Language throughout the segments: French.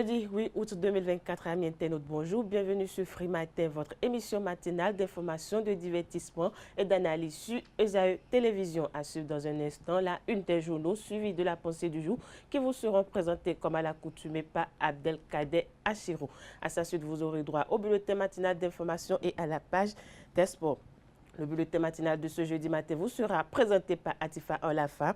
Jeudi 8 août 2024, amis internautes, bonjour. Bienvenue sur Free Matin, votre émission matinale d'information, de divertissement et d'analyse sur ESAE Télévision. À suivre dans un instant la une des journaux suivie de la pensée du jour qui vous seront présentés comme à l'accoutumée par Abdelkader Achiro. À sa suite, vous aurez droit au bulletin matinal d'information et à la page des sports. Le bulletin matinal de ce jeudi matin vous sera présenté par Atifa Olafa.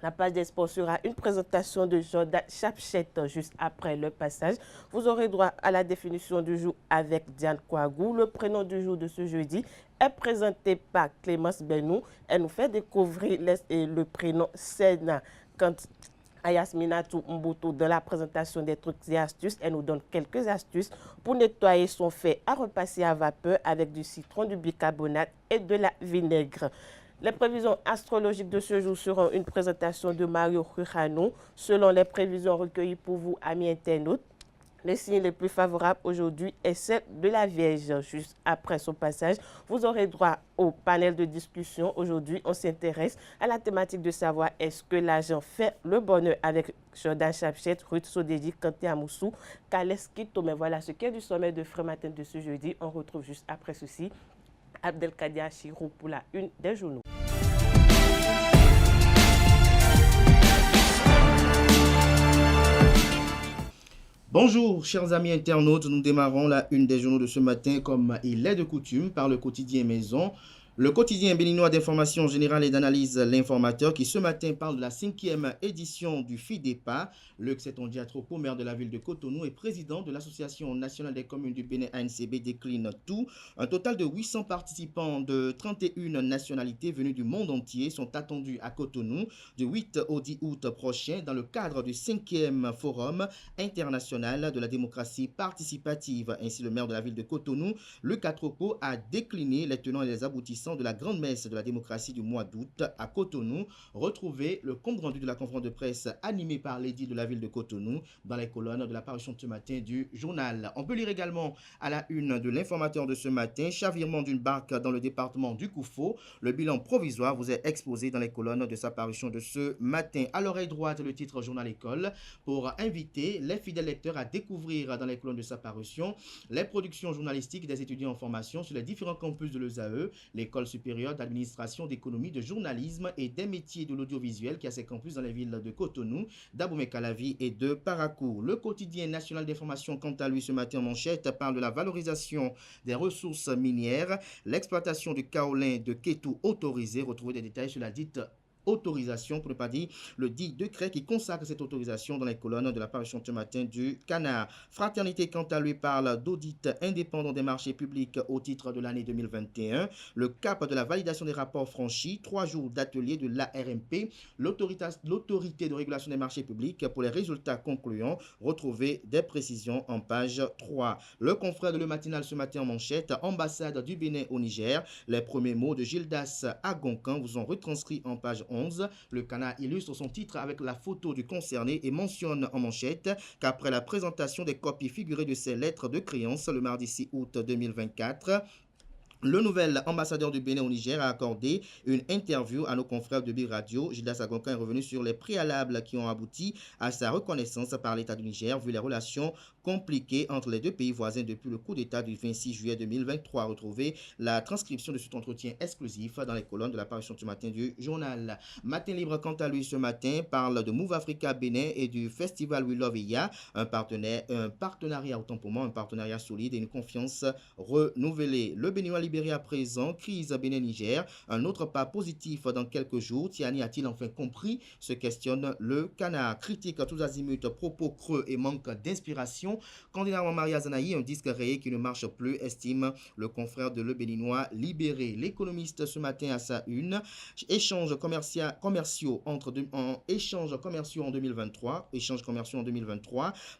La page des sports sera une présentation de Jordan Chapchette juste après le passage. Vous aurez droit à la définition du jour avec Diane Kouagou. Le prénom du jour de ce jeudi est présenté par Clémence Benou. Elle nous fait découvrir le prénom Sena. Quant à Yasminatou Mbutu, dans la présentation des trucs et astuces, elle nous donne quelques astuces pour nettoyer son fait à repasser à vapeur avec du citron, du bicarbonate et de la vinaigre. Les prévisions astrologiques de ce jour seront une présentation de Mario Rujano. Selon les prévisions recueillies pour vous, amis internautes, le signe le plus favorable aujourd'hui est celle de la Vierge. Juste après son passage, vous aurez droit au panel de discussion. Aujourd'hui, on s'intéresse à la thématique de savoir est-ce que l'argent fait le bonheur avec Jordan Chapchette, Ruth Sodedi, Kanté Amoussou, Kaleski Tomé. Voilà ce qui est du sommet de Free Matin de ce jeudi. On retrouve juste après ceci Abdelkader Achiro pour la une des journaux. Bonjour chers amis internautes, nous démarrons la une des journaux de ce matin comme il est de coutume par le quotidien Maison. Le quotidien béninois d'information générale et d'analyse L'Informateur qui ce matin parle de la 5e édition du FIDEPA. Luc Setondiatropo, maire de la ville de Cotonou et président de l'Association nationale des communes du Bénin ANCB décline tout. Un total de 800 participants de 31 nationalités venues du monde entier sont attendus à Cotonou du 8 au 10 août prochain dans le cadre du 5e Forum international de la démocratie participative. Ainsi, le maire de la ville de Cotonou, Luc Atropo, a décliné les tenants et les aboutissants de la grande messe de la démocratie du mois d'août à Cotonou. Retrouvez le compte rendu de la conférence de presse animée par l'édit de la ville de Cotonou dans les colonnes de la parution de ce matin du journal. On peut lire également à la une de l'Informateur de ce matin, chavirement d'une barque dans le département du Koufo. Le bilan provisoire vous est exposé dans les colonnes de sa parution de ce matin. À l'oreille droite, le titre Journal École pour inviter les fidèles lecteurs à découvrir dans les colonnes de sa parution les productions journalistiques des étudiants en formation sur les différents campus de l'ESAE, l'École supérieure d'administration, d'économie, de journalisme et des métiers de l'audiovisuel qui a ses campus dans les villes de Cotonou, d'Abomey-Calavi et de Parakou. Le quotidien national d'information, quant à lui, ce matin en manchette, parle de la valorisation des ressources minières, l'exploitation du kaolin de Kétou autorisé. Retrouvez des détails sur la dite autorisation, pour ne pas dire le dit décret qui consacre cette autorisation dans les colonnes de la parution ce matin du Canard. Fraternité, quant à lui, parle d'audit indépendant des marchés publics au titre de l'année 2021. Le cap de la validation des rapports franchis, 3 jours d'atelier de l'ARMP, l'autorité de régulation des marchés publics pour les résultats concluants. Retrouvez des précisions en page 3. Le confrère de Le Matinal ce matin en manchette, ambassade du Bénin au Niger. Les premiers mots de Gildas Agoncan vous ont retranscrit en page 11. Le Canard illustre son titre avec la photo du concerné et mentionne en manchette qu'après la présentation des copies figurées de ses lettres de créance le mardi 6 août 2024, le nouvel ambassadeur du Bénin au Niger a accordé une interview à nos confrères de B-Radio. Gildas Agoncan est revenu sur les préalables qui ont abouti à sa reconnaissance par l'État du Niger, vu les relations compliquées entre les deux pays voisins depuis le coup d'État du 26 juillet 2023. Retrouvez la transcription de cet entretien exclusif dans les colonnes de la parution du matin du journal. Matin Libre, quant à lui, ce matin, parle de Move Africa Bénin et du Festival We Love IA, un partenariat, autant pour moi, un partenariat solide et une confiance renouvelée. Le Béninois libéré à présent, crise Bénin-Niger, un autre pas positif dans quelques jours. Tiani a-t-il enfin compris? Se questionne le Canard. Critique à tous azimuts, propos creux et manque d'inspiration. Candidat Maria Zanaï, un disque rayé qui ne marche plus, estime le confrère de Le Béninois libéré. L'économiste ce matin à sa une. Échanges commerciaux en 2023.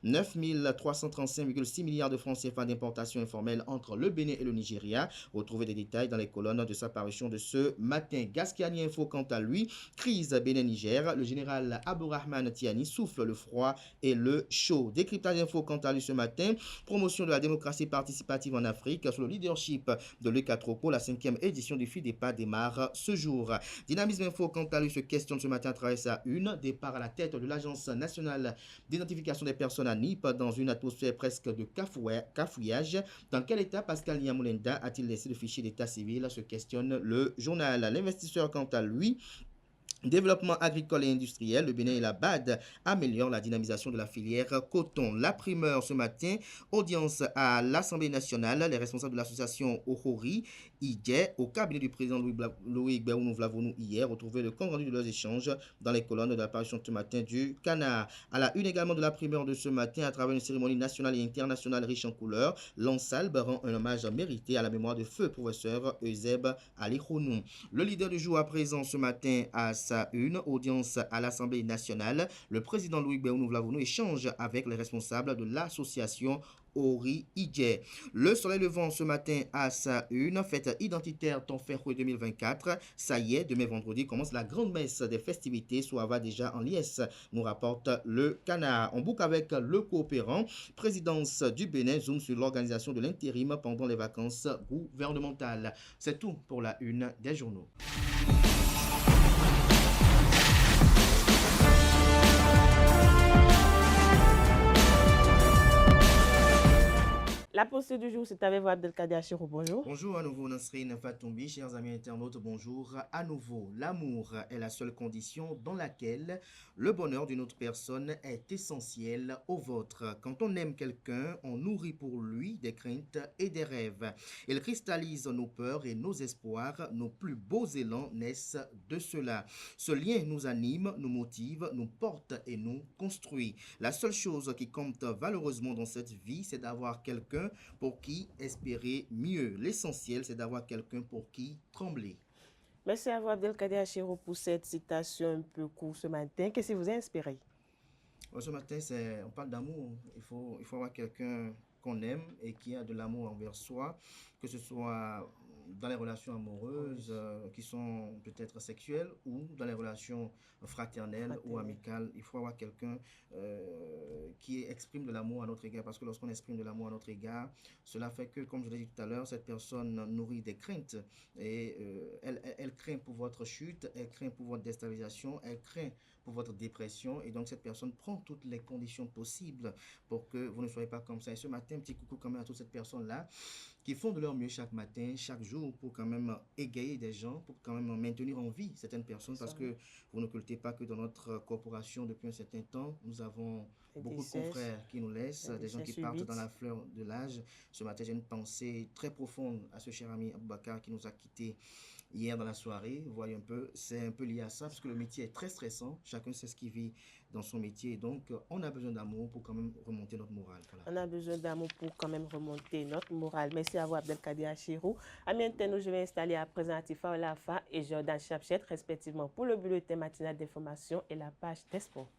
9 335,6 milliards de francs CFA d'importation informelle entre le Bénin et le Nigeria. Retrouvez des détails dans les colonnes de sa parution de ce matin. Gascani Info, quant à lui, crise Bénin-Niger. Le général Abdourahmane Tiani souffle le froid et le chaud. Décryptage Info, quant à lui ce matin, promotion de la démocratie participative en Afrique sous le leadership de Lucas Tropo. La 5e édition du FIDEPA démarre ce jour. Dynamisme Info, quant à lui, se questionne ce matin à travers sa une. Départ à la tête de l'Agence nationale d'identification des personnes à NIP dans une atmosphère presque de cafouillage. Dans quel état Pascal Nyamulenda a-t-il laissé le fichier d'état civil, se questionne le journal. L'investisseur, quant à lui, développement agricole et industriel, le Bénin et la BAD améliorent la dynamisation de la filière coton. La primeur ce matin, audience à l'Assemblée nationale, les responsables de l'association Ohori, Idje, au cabinet du président Louis Gbéounou Vlavonou hier, retrouvé le compte rendu de leurs échanges dans les colonnes de la parution ce matin du Canard. À la une également de la primeur de ce matin, à travers une cérémonie nationale et internationale riche en couleurs, l'Ansalbe rend un hommage mérité à la mémoire de feu professeur Euseb Ali Khounou. Le leader du jour à présent ce matin à sa une audience à l'Assemblée nationale. Le président Louis Gbéounou Vlavonou échange avec les responsables de l'association Ori Idje. Le soleil levant ce matin à sa une, fête identitaire Tonferro 2024. Ça y est, demain vendredi commence la grande messe des festivités, soit va déjà en liesse, nous rapporte le Canard. On boucle avec le coopérant. Présidence du Bénin zoom sur l'organisation de l'intérim pendant les vacances gouvernementales. C'est tout pour la une des journaux. La pensée du jour, c'est avec vous, Abdelkader Achirou. Bonjour. Bonjour à nouveau, Nasrine Fatombi, chers amis internautes, bonjour à nouveau. L'amour est la seule condition dans laquelle le bonheur d'une autre personne est essentiel au vôtre. Quand on aime quelqu'un, on nourrit pour lui des craintes et des rêves. Il cristallise nos peurs et nos espoirs, nos plus beaux élans naissent de cela. Ce lien nous anime, nous motive, nous porte et nous construit. La seule chose qui compte valeureusement dans cette vie, c'est d'avoir quelqu'un pour qui espérer mieux. L'essentiel, c'est d'avoir quelqu'un pour qui trembler. Merci à vous, Abdelkader Achirou, pour cette citation un peu courte ce matin. Qu'est-ce qui vous a inspiré? Ce matin, on parle d'amour. Il faut avoir quelqu'un qu'on aime et qui a de l'amour envers soi, que ce soit dans les relations amoureuses qui sont peut-être sexuelles ou dans les relations fraternelles ou amicales. Il faut avoir quelqu'un qui exprime de l'amour à notre égard, parce que lorsqu'on exprime de l'amour à notre égard, cela fait que, comme je l'ai dit tout à l'heure, cette personne nourrit des craintes et elle craint pour votre chute, elle craint pour votre déstabilisation, elle craint pour votre dépression, et donc cette personne prend toutes les conditions possibles pour que vous ne soyez pas comme ça. Et ce matin, un petit coucou quand même à toutes ces personnes-là qui font de leur mieux chaque matin, chaque jour, pour quand même égayer des gens, pour quand même maintenir en vie certaines personnes, parce que vous n'occultez pas que dans notre corporation, depuis un certain temps, nous avons beaucoup de confrères qui nous laissent, des gens qui partent dans la fleur de l'âge. Ce matin, j'ai une pensée très profonde à ce cher ami Aboubakar qui nous a quittés hier dans la soirée. Vous voyez un peu, c'est un peu lié à ça, parce que le métier est très stressant. Chacun sait ce qu'il vit dans son métier. Donc, on a besoin d'amour pour quand même remonter notre morale. Voilà. On a besoin d'amour pour quand même remonter notre morale. Merci à vous, Abdelkader Achirou. À maintenant, je vais installer à présent Atifa Olafa et Jordan Chapchet, respectivement, pour le bulletin matinal d'information et la page des sports.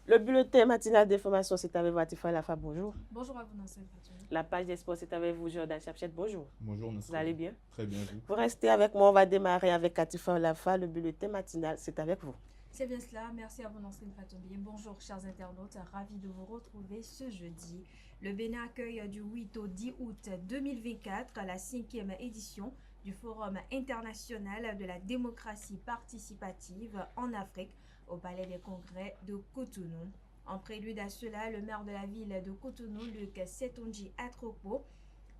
Le bulletin matinal d'information, c'est avec vous, Atifa Olafa. Bonjour. Bonjour à vous, Nassel Fatou. La page des sports, c'est avec vous, Jordan Chapchet. Bonjour. Bonjour, Nassel. Vous allez bien? Très bien, vous. Vous restez avec moi. On va démarrer avec Atifa Olafa. Le bulletin matinal, c'est avec vous. C'est bien cela. Merci à vous, Nassel Fatou. Bonjour, chers internautes. Ravi de vous retrouver ce jeudi. Le Bénin accueille du 8 au 10 août 2024 la 5e édition du Forum international de la démocratie participative en Afrique au Palais des Congrès de Cotonou. En prélude à cela, le maire de la ville de Cotonou, Luc Setonji Atropo,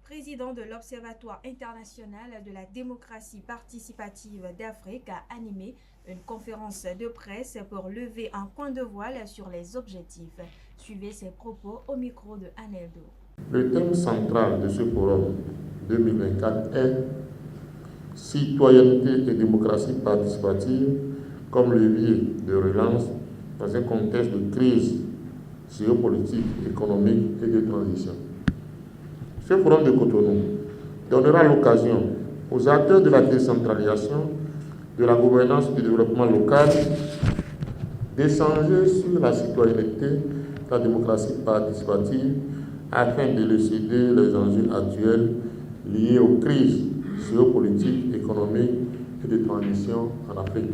président de l'Observatoire international de la démocratie participative d'Afrique, a animé une conférence de presse pour lever un coin de voile sur les objectifs. Suivez ses propos au micro de Aneldo. Le thème central de ce forum 2024 est citoyenneté et démocratie participative comme levier de relance dans un contexte de crise géopolitique, économique et de transition. Ce forum de Cotonou donnera l'occasion aux acteurs de la décentralisation, de la gouvernance et du développement local d'échanger sur la citoyenneté, la démocratie participative, afin d'élucider les enjeux actuels liés aux crises géopolitiques, économiques et de transition en Afrique.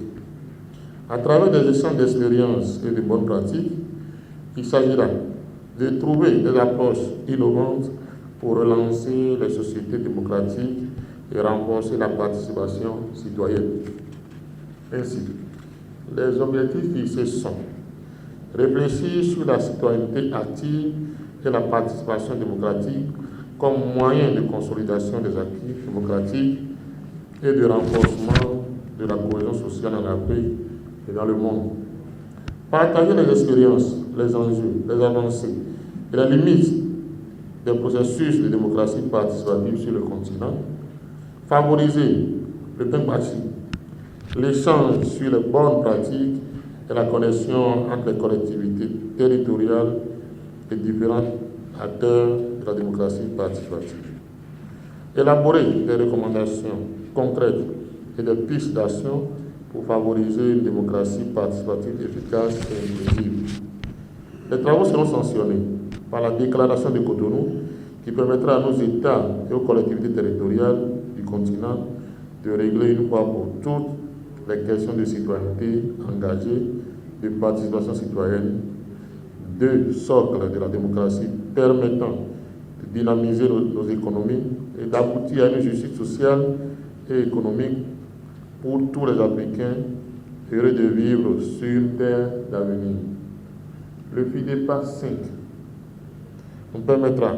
À travers des échanges d'expériences et de bonnes pratiques, il s'agira de trouver des approches innovantes pour relancer les sociétés démocratiques et renforcer la participation citoyenne. Ainsi, les objectifs fixés sont réfléchir sur la citoyenneté active et la participation démocratique comme moyen de consolidation des acquis démocratiques et de renforcement de la cohésion sociale en Afrique et dans le monde. Partager les expériences, les enjeux, les avancées et les limites des processus de démocratie participative sur le continent. Favoriser le pain-bâti, l'échange sur les bonnes pratiques et la connexion entre les collectivités territoriales et différents acteurs de la démocratie participative. Élaborer des recommandations concrètes et des pistes d'action pour favoriser une démocratie participative efficace et inclusive. Les travaux seront sanctionnés par la déclaration de Cotonou qui permettra à nos États et aux collectivités territoriales du continent de régler une fois pour toutes les questions de citoyenneté engagée, de participation citoyenne, deux socles de la démocratie permettant de dynamiser nos économies et d'aboutir à une justice sociale et économique pour tous les Africains heureux de vivre sur une terre d'avenir. Le FIDEPA 5 nous permettra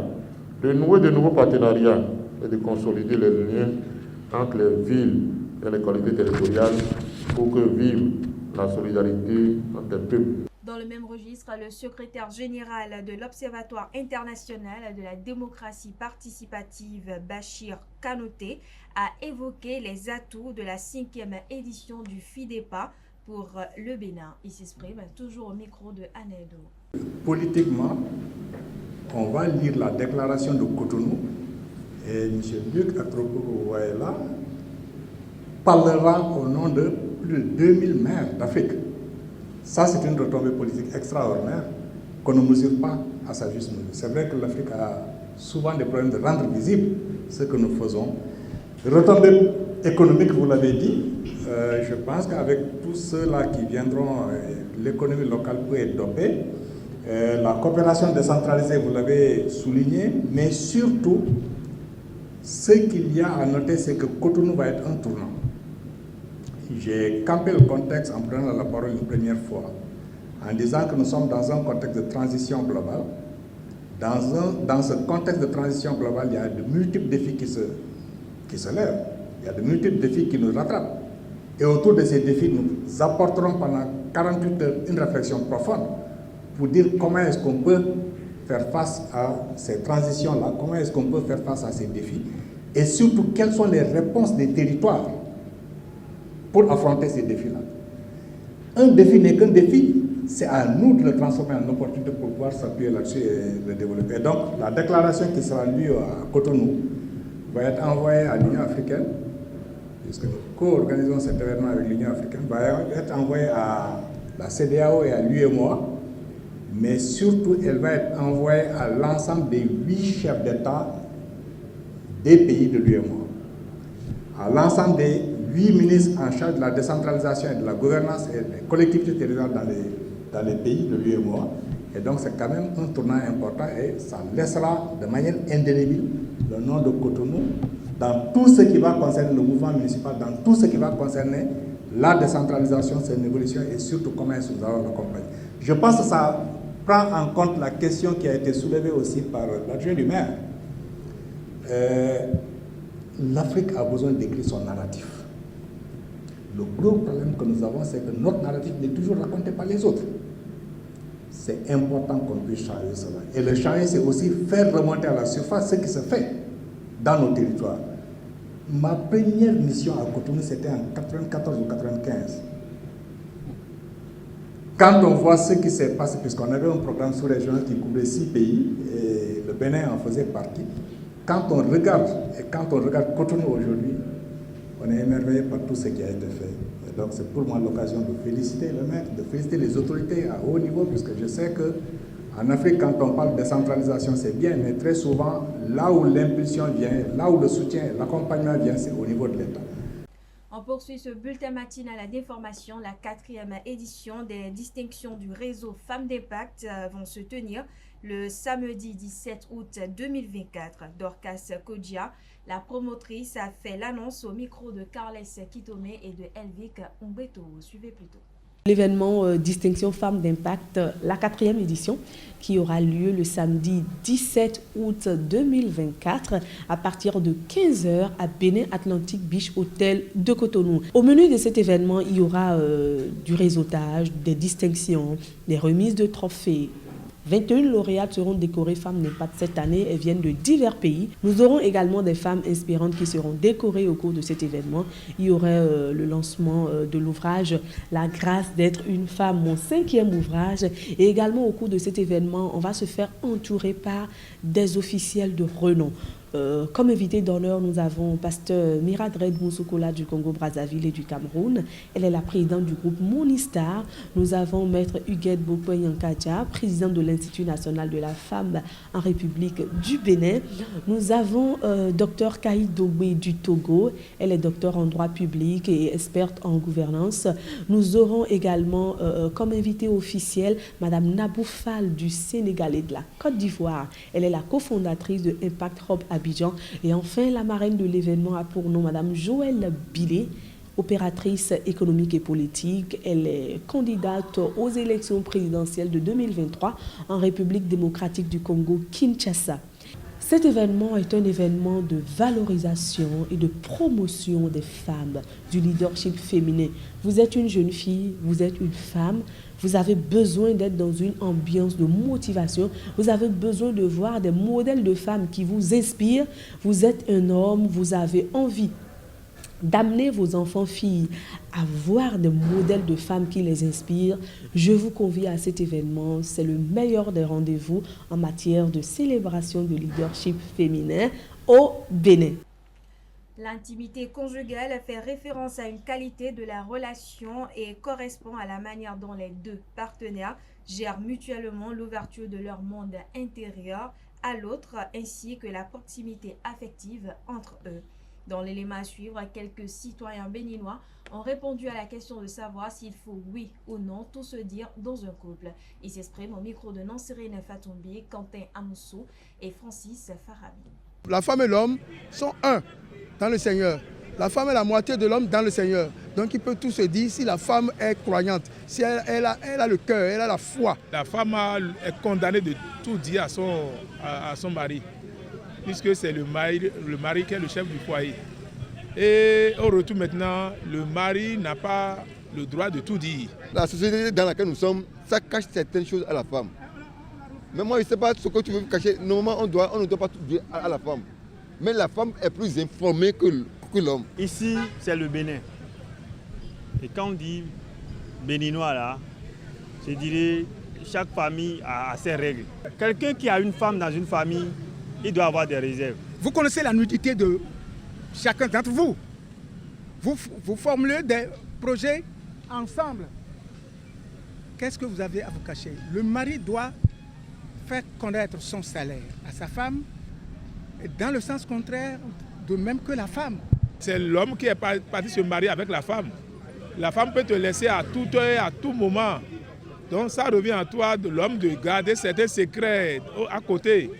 de nouer de nouveaux partenariats et de consolider les liens entre les villes et les collectivités territoriales pour que vive la solidarité entre les peuples. Dans le même registre, le secrétaire général de l'Observatoire international de la démocratie participative, Bachir Kanouté, a évoqué les atouts de la 5e édition du FIDEPA pour le Bénin. Il s'exprime toujours au micro de Anedo. Politiquement, on va lire la déclaration de Cotonou et M. Luc Atropou-Waela parlera au nom de plus de 2000 maires d'Afrique. Ça, c'est une retombée politique extraordinaire qu'on ne mesure pas à sa juste mesure. C'est vrai que l'Afrique a souvent des problèmes de rendre visible ce que nous faisons. Retombée économique, vous l'avez dit, je pense qu'avec tous ceux-là qui viendront, l'économie locale peut être dopée. La coopération décentralisée, vous l'avez souligné, mais surtout, ce qu'il y a à noter, c'est que Cotonou va être un tournant. J'ai campé le contexte en prenant la parole une première fois, en disant que nous sommes dans un contexte de transition globale. Dans ce contexte de transition globale, il y a de multiples défis qui se lèvent. Il y a de multiples défis qui nous rattrapent. Et autour de ces défis, nous apporterons pendant 48 heures une réflexion profonde pour dire comment est-ce qu'on peut faire face à ces transitions-là, comment est-ce qu'on peut faire face à ces défis, et surtout quelles sont les réponses des territoires pour affronter ces défis-là. Un défi n'est qu'un défi, c'est à nous de le transformer en opportunité pour pouvoir s'appuyer là-dessus et le développer. Et donc, la déclaration qui sera lue à Cotonou va être envoyée à l'Union africaine, puisque nous co-organisons cet événement avec l'Union africaine, va être envoyée à la CEDEAO et à l'UEMOA, mais surtout, elle va être envoyée à l'ensemble des 8 chefs d'État des pays de l'UEMOA, à l'ensemble des 8 ministres en charge de la décentralisation et de la gouvernance et des collectivités territoriales dans les pays de l'UEMOA. Et donc, c'est quand même un tournant important et ça laissera de manière indélébile le nom de Cotonou dans tout ce qui va concerner le mouvement municipal, dans tout ce qui va concerner la décentralisation, son évolution et surtout comment est-ce que nous allons l'accompagner. Je pense que ça prend en compte la question qui a été soulevée aussi par l'adjoint du maire. L'Afrique a besoin d'écrire son narratif. Le gros problème que nous avons, c'est que notre narratif n'est toujours raconté par les autres. C'est important qu'on puisse changer cela. Et le changer, c'est aussi faire remonter à la surface ce qui se fait dans nos territoires. Ma première mission à Cotonou, c'était en 94 ou 95. Quand on voit ce qui s'est passé, puisqu'on avait un programme sous-régional qui couvrait 6 pays, et le Bénin en faisait partie, quand on regarde Cotonou aujourd'hui, on est émerveillé par tout ce qui a été fait. Et donc c'est pour moi l'occasion de féliciter le maire, de féliciter les autorités à haut niveau, puisque je sais qu'en Afrique, quand on parle de décentralisation, c'est bien, mais très souvent, là où l'impulsion vient, là où le soutien, l'accompagnement vient, c'est au niveau de l'État. On poursuit ce bulletin matinal d'information. La 4e édition des distinctions du réseau Femmes d'Impact vont se tenir le samedi 17 août 2024. Dorcas Kodja, la promotrice, a fait l'annonce au micro de Carles Kitome et de Elvic Umbeto. Suivez plutôt. L'événement Distinction Femmes d'Impact, la 4e édition, qui aura lieu le samedi 17 août 2024 à partir de 15h à Bénin Atlantic Beach Hotel de Cotonou. Au menu de cet événement, il y aura du réseautage, des distinctions, des remises de trophées. 21 lauréates seront décorées Femmes d'Impact cette année. Elles viennent de divers pays. Nous aurons également des femmes inspirantes qui seront décorées au cours de cet événement. Il y aurait le lancement de l'ouvrage « La grâce d'être une femme », mon 5e ouvrage. Et également au cours de cet événement, on va se faire entourer par des officiels de renom. Comme invité d'honneur, nous avons Pasteur Miradred Moussokola du Congo-Brazzaville et du Cameroun. Elle est la présidente du groupe Monistar. Nous avons Maître Huguette Bokwe-Yankadja, présidente de l'Institut national de la femme en République du Bénin. Nous avons Dr Kaï Dogbe du Togo. Elle est docteur en droit public et experte en gouvernance. Nous aurons également comme invité officiel Madame Nabou Fall du Sénégal et de la Côte d'Ivoire. Elle est la cofondatrice de Impact Hub Abidjan. Et enfin, la marraine de l'événement a pour nom Madame Joëlle Bilé, opératrice économique et politique. Elle est candidate aux élections présidentielles de 2023 en République démocratique du Congo, Kinshasa. Cet événement est un événement de valorisation et de promotion des femmes, du leadership féminin. Vous êtes une jeune fille, vous êtes une femme, vous avez besoin d'être dans une ambiance de motivation, vous avez besoin de voir des modèles de femmes qui vous inspirent. Vous êtes un homme, vous avez envie d'amener vos enfants filles à voir des modèles de femmes qui les inspirent. Je vous convie à cet événement. C'est le meilleur des rendez-vous en matière de célébration de leadership féminin au Bénin. L'intimité conjugale fait référence à une qualité de la relation et correspond à la manière dont les deux partenaires gèrent mutuellement l'ouverture de leur monde intérieur à l'autre ainsi que la proximité affective entre eux. Dans l'élément à suivre, quelques citoyens béninois ont répondu à la question de savoir s'il faut oui ou non tout se dire dans un couple. Ils s'expriment au micro de Nansirine Fatombi, Quentin Amoussou et Francis Farabi. La femme et l'homme sont un dans le Seigneur. La femme est la moitié de l'homme dans le Seigneur. Donc il peut tout se dire si la femme est croyante, si elle a le cœur, elle a la foi. La femme est condamnée de tout dire à son mari, puisque c'est le mari qui est le chef du foyer. Et au retour maintenant, le mari n'a pas le droit de tout dire. La société dans laquelle nous sommes, ça cache certaines choses à la femme. Mais moi, je ne sais pas ce que tu veux cacher. Normalement, on ne doit pas tout dire à la femme. Mais la femme est plus informée que l'homme. Ici, c'est le Bénin. Et quand on dit béninois là, je dirais chaque famille a ses règles. Quelqu'un qui a une femme dans une famille, il doit avoir des réserves. Vous connaissez la nudité de chacun d'entre vous. Vous formulez des projets ensemble. Qu'est-ce que vous avez à vous cacher? Le mari doit faire connaître son salaire à sa femme, et dans le sens contraire, de même que la femme. C'est l'homme qui est parti se marier avec la femme. La femme peut te laisser à toute heure, à tout moment. Donc ça revient à toi, de l'homme, de garder certains secrets à côté.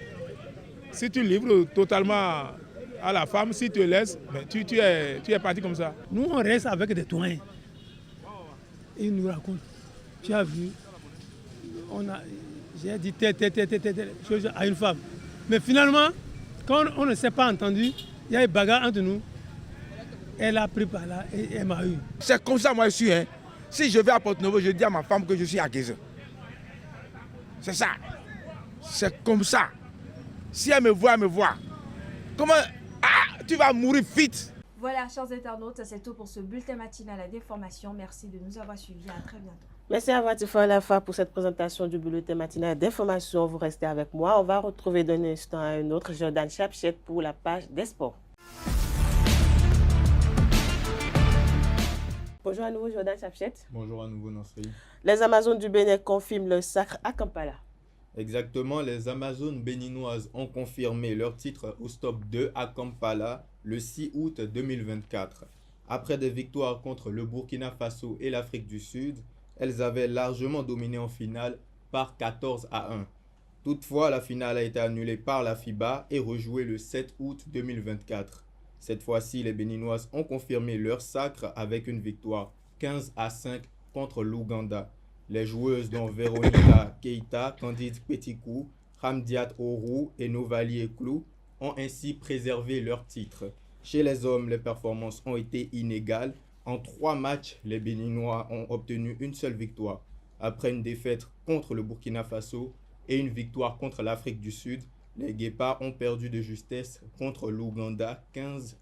Si tu livres totalement à la femme, si tu te laisses, ben tu es parti comme ça. Nous, on reste avec des doyens. Ils nous racontent. Tu as vu, j'ai dit telle chose à une femme. Mais finalement, quand on ne s'est pas entendu, il y a une bagarre entre nous. Elle a pris par là et elle m'a eu. C'est comme ça, moi, je suis. Si je vais à Porto-Novo, je dis à ma femme que je suis à Guézin. C'est ça. C'est comme ça. Si elle me voit, elle me voit. Comment tu vas mourir vite. Voilà, chers internautes, c'est tout pour ce bulletin matinal d'information. Merci de nous avoir suivis. À très bientôt. Merci à Vatifa Lafa pour cette présentation du bulletin matinal d'information. Vous restez avec moi. On va retrouver d'un instant à un autre Jordan Chapchet pour la page des sports. Bonjour à nouveau Jordan Chapchet. Bonjour à nouveau Nansri. Les Amazones du Bénin confirment le sacre à Kampala. Exactement, les Amazones béninoises ont confirmé leur titre au stop 2 à Kampala le 6 août 2024. Après des victoires contre le Burkina Faso et l'Afrique du Sud, elles avaient largement dominé en finale par 14-1. Toutefois, la finale a été annulée par la FIBA et rejouée le 7 août 2024. Cette fois-ci, les Béninoises ont confirmé leur sacre avec une victoire 15-5 contre l'Ouganda. Les joueuses dont Véronica Keita, Candide Petikou, Hamdiat Orou et Novali Eklou ont ainsi préservé leur titre. Chez les hommes, les performances ont été inégales. En 3 matchs, les Béninois ont obtenu une seule victoire. Après une défaite contre le Burkina Faso et une victoire contre l'Afrique du Sud, les Guépards ont perdu de justesse contre l'Ouganda 15-16.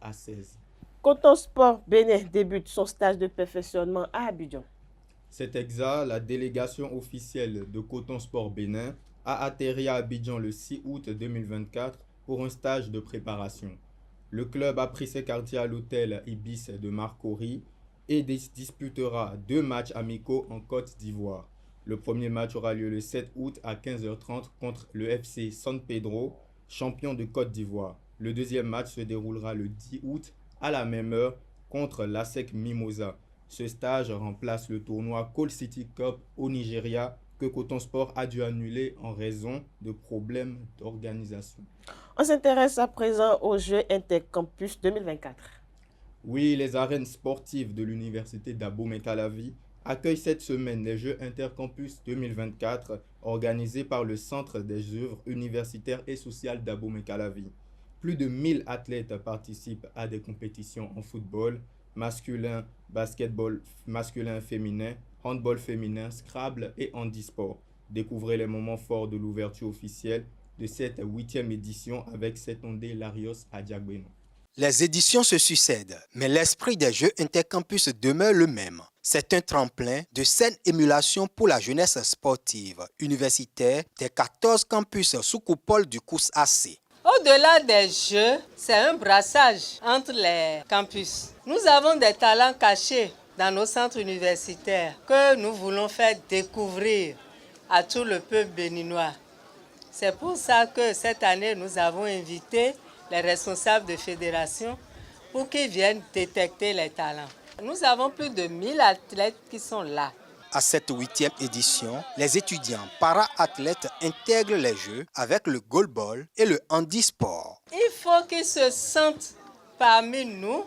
Coton Sport Bénin débute son stage de perfectionnement à Abidjan. C'est exact, la délégation officielle de Coton Sport Bénin a atterri à Abidjan le 6 août 2024 pour un stage de préparation. Le club a pris ses quartiers à l'hôtel Ibis de Marcory et disputera 2 matchs amicaux en Côte d'Ivoire. Le premier match aura lieu le 7 août à 15h30 contre le FC San Pedro, champion de Côte d'Ivoire. Le deuxième match se déroulera le 10 août à la même heure contre l'ASEC Mimosa. Ce stage remplace le tournoi Call City Cup au Nigeria que Coton Sport a dû annuler en raison de problèmes d'organisation. On s'intéresse à présent aux Jeux Intercampus 2024. Oui, les arènes sportives de l'université d'Abomey-Calavi accueillent cette semaine les Jeux Intercampus 2024 organisés par le Centre des œuvres universitaires et sociales d'Abomey-Calavi. Plus de 1000 athlètes participent à des compétitions en football masculin, basketball masculin féminin, handball féminin, Scrabble et handisport. Découvrez les moments forts de l'ouverture officielle de cette 8e édition avec Setondé Larios Adjagbeno. Les éditions se succèdent, mais l'esprit des Jeux Intercampus demeure le même. C'est un tremplin de saine émulation pour la jeunesse sportive universitaire des 14 campus sous coupole du COUS-AC. Au-delà des Jeux, c'est un brassage entre les campus. Nous avons des talents cachés dans nos centres universitaires que nous voulons faire découvrir à tout le peuple béninois. C'est pour ça que cette année, nous avons invité les responsables de fédération pour qu'ils viennent détecter les talents. Nous avons plus de 1000 athlètes qui sont là. À cette 8e édition, les étudiants para-athlètes intègrent les Jeux avec le goalball et le handisport. Il faut qu'ils se sentent parmi nous,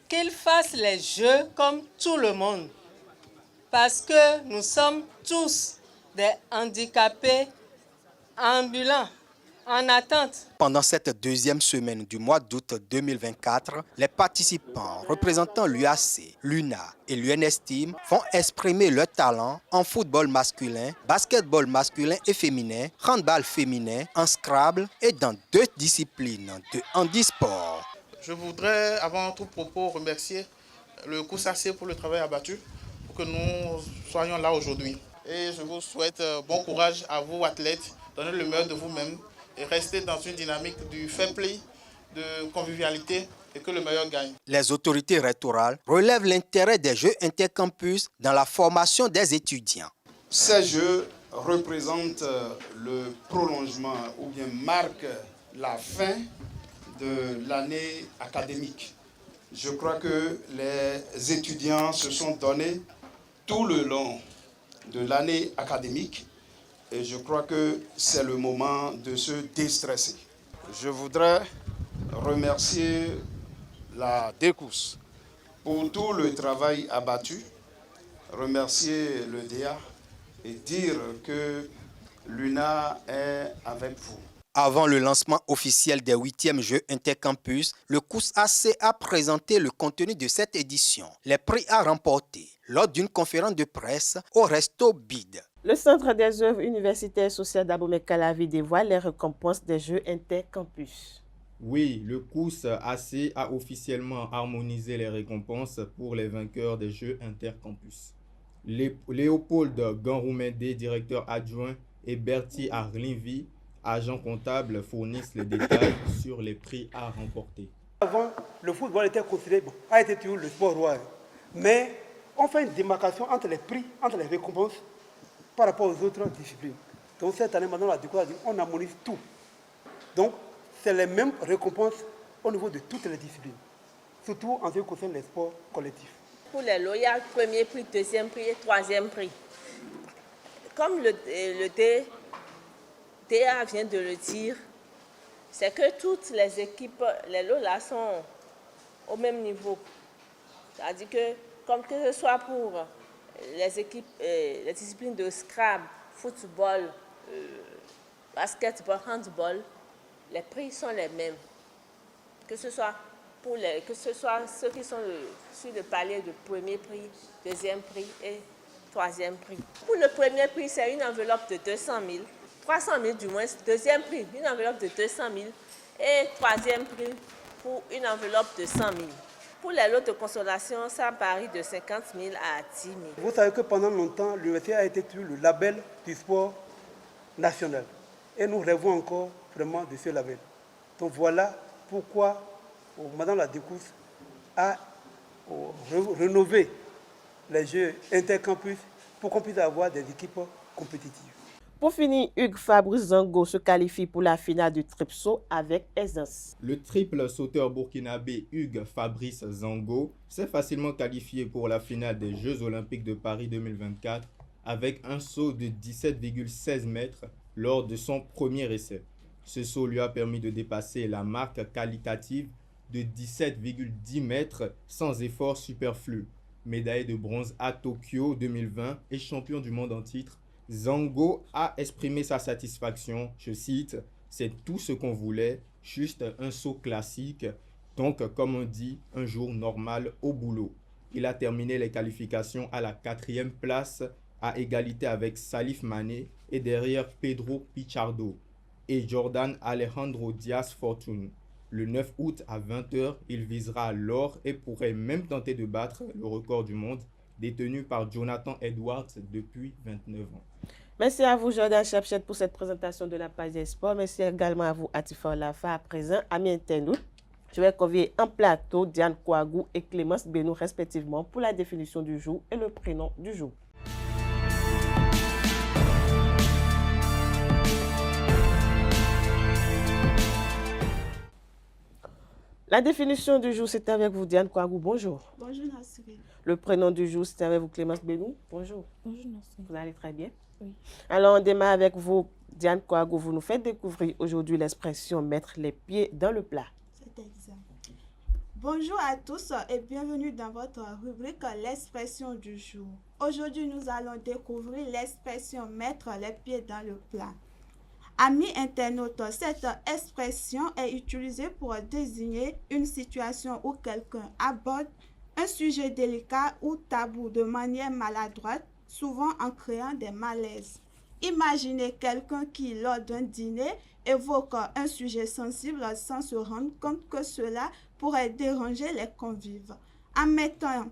qu'ils fassent les Jeux comme tout le monde. Parce que nous sommes tous des handicapés ambulants, en attente. Pendant cette 2e semaine du mois d'août 2024, les participants représentant l'UAC, l'UNA et l'UNESTIM vont exprimer leur talent en football masculin, basketball masculin et féminin, handball féminin, en Scrabble et dans 2 disciplines de handisport. Je voudrais, avant tout propos, remercier le COUS-AC pour le travail abattu, pour que nous soyons là aujourd'hui. Et je vous souhaite bon courage à vous, athlètes. Donnez le meilleur de vous-même et restez dans une dynamique du fair play, de convivialité et que le meilleur gagne. Les autorités rectorales relèvent l'intérêt des Jeux Intercampus dans la formation des étudiants. Ces Jeux représentent le prolongement ou bien marquent la fin de l'année académique. Je crois que les étudiants se sont donnés tout le long de l'année académique et je crois que c'est le moment de se déstresser. Je voudrais remercier la DECOUS pour tout le travail abattu, remercier le DEA et dire que l'UNA est avec vous. Avant le lancement officiel des 8e Jeux Intercampus, le COUS-AC a présenté le contenu de cette édition, les prix à remporter lors d'une conférence de presse au Resto Bide. Le Centre des œuvres universitaires sociales d'Abomey-Calavi dévoile les récompenses des Jeux Intercampus. Oui, le COUS-AC a officiellement harmonisé les récompenses pour les vainqueurs des Jeux Intercampus. Léopold Ganroumendé, directeur adjoint, et Bertie Arlinvi, agent comptable, fournissent les détails sur les prix à remporter. Avant, le football était considéré, a été toujours le sport roi. Mais on fait une démarcation entre les prix, entre les récompenses par rapport aux autres disciplines. Donc cette année, maintenant, on harmonise tout. Donc, c'est les mêmes récompenses au niveau de toutes les disciplines. surtout en ce qui concerne les sports collectifs. Pour les lots, il y a premier prix, deuxième prix et troisième prix. Comme le DA vient de le dire, c'est que toutes les équipes, les lots là sont au même niveau. C'est-à-dire que, comme que ce soit pour les équipes, les disciplines de scrabble, football, basketball, handball, les prix sont les mêmes. Que ce soit ceux qui sont sur le palier de premier prix, deuxième prix et troisième prix. Pour le premier prix, c'est une enveloppe de 200 000, 300 000 du moins. Deuxième prix, une enveloppe de 200 000 et troisième prix pour une enveloppe de 100 000. Pour les lots de consolation, ça varie de 50 000 à 10 000. Vous savez que pendant longtemps, l'université a été le label du sport national. Et nous rêvons encore vraiment de ce label. Donc voilà pourquoi Madame la Décousse a rénové les Jeux intercampus pour qu'on puisse avoir des équipes compétitives. Pour finir, Hugues Fabrice Zango se qualifie pour la finale du triple saut avec aisance. Le triple sauteur burkinabé Hugues Fabrice Zango s'est facilement qualifié pour la finale des Jeux olympiques de Paris 2024 avec un saut de 17,16 mètres lors de son premier essai. Ce saut lui a permis de dépasser la marque qualitative de 17,10 mètres sans effort superflu. Médaillé de bronze à Tokyo 2020 et champion du monde en titre, Zango a exprimé sa satisfaction, je cite, « C'est tout ce qu'on voulait, juste un saut classique, donc comme on dit, un jour normal au boulot. » Il a terminé les qualifications à la 4e place, à égalité avec Salif Mané et derrière Pedro Pichardo et Jordan Alejandro Diaz Fortune. Le 9 août à 20h, il visera l'or et pourrait même tenter de battre le record du monde détenu par Jonathan Edwards depuis 29 ans. Merci à vous, Jordan Chapchet, pour cette présentation de la page des sports. Merci également à vous, Atifa Olafa. À présent, amis internautes, je vais convier en plateau Diane Kouagou et Clémence Benou, respectivement, pour la définition du jour et le prénom du jour. La définition du jour, c'est avec vous, Diane Kouagou. Bonjour. Bonjour, Nassiri. Le prénom du jour, c'est avec vous, Clémence Benou. Bonjour. Bonjour, Nassiri. Vous allez très bien? Oui. Alors, on démarre avec vous, Diane Kouagou. Vous nous faites découvrir aujourd'hui l'expression « mettre les pieds dans le plat ». C'est exact. Bonjour à tous et bienvenue dans votre rubrique « L'expression du jour ». Aujourd'hui, nous allons découvrir l'expression « mettre les pieds dans le plat ». Amis internautes, cette expression est utilisée pour désigner une situation où quelqu'un aborde un sujet délicat ou tabou de manière maladroite, souvent en créant des malaises. Imaginez quelqu'un qui, lors d'un dîner, évoque un sujet sensible sans se rendre compte que cela pourrait déranger les convives. En mettant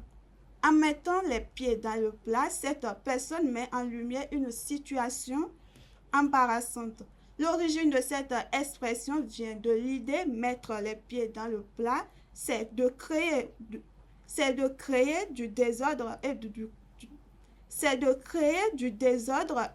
les pieds dans le plat, cette personne met en lumière une situation embarrassante. L'origine de cette expression vient de l'idée « mettre les pieds dans le plat », c'est de créer du désordre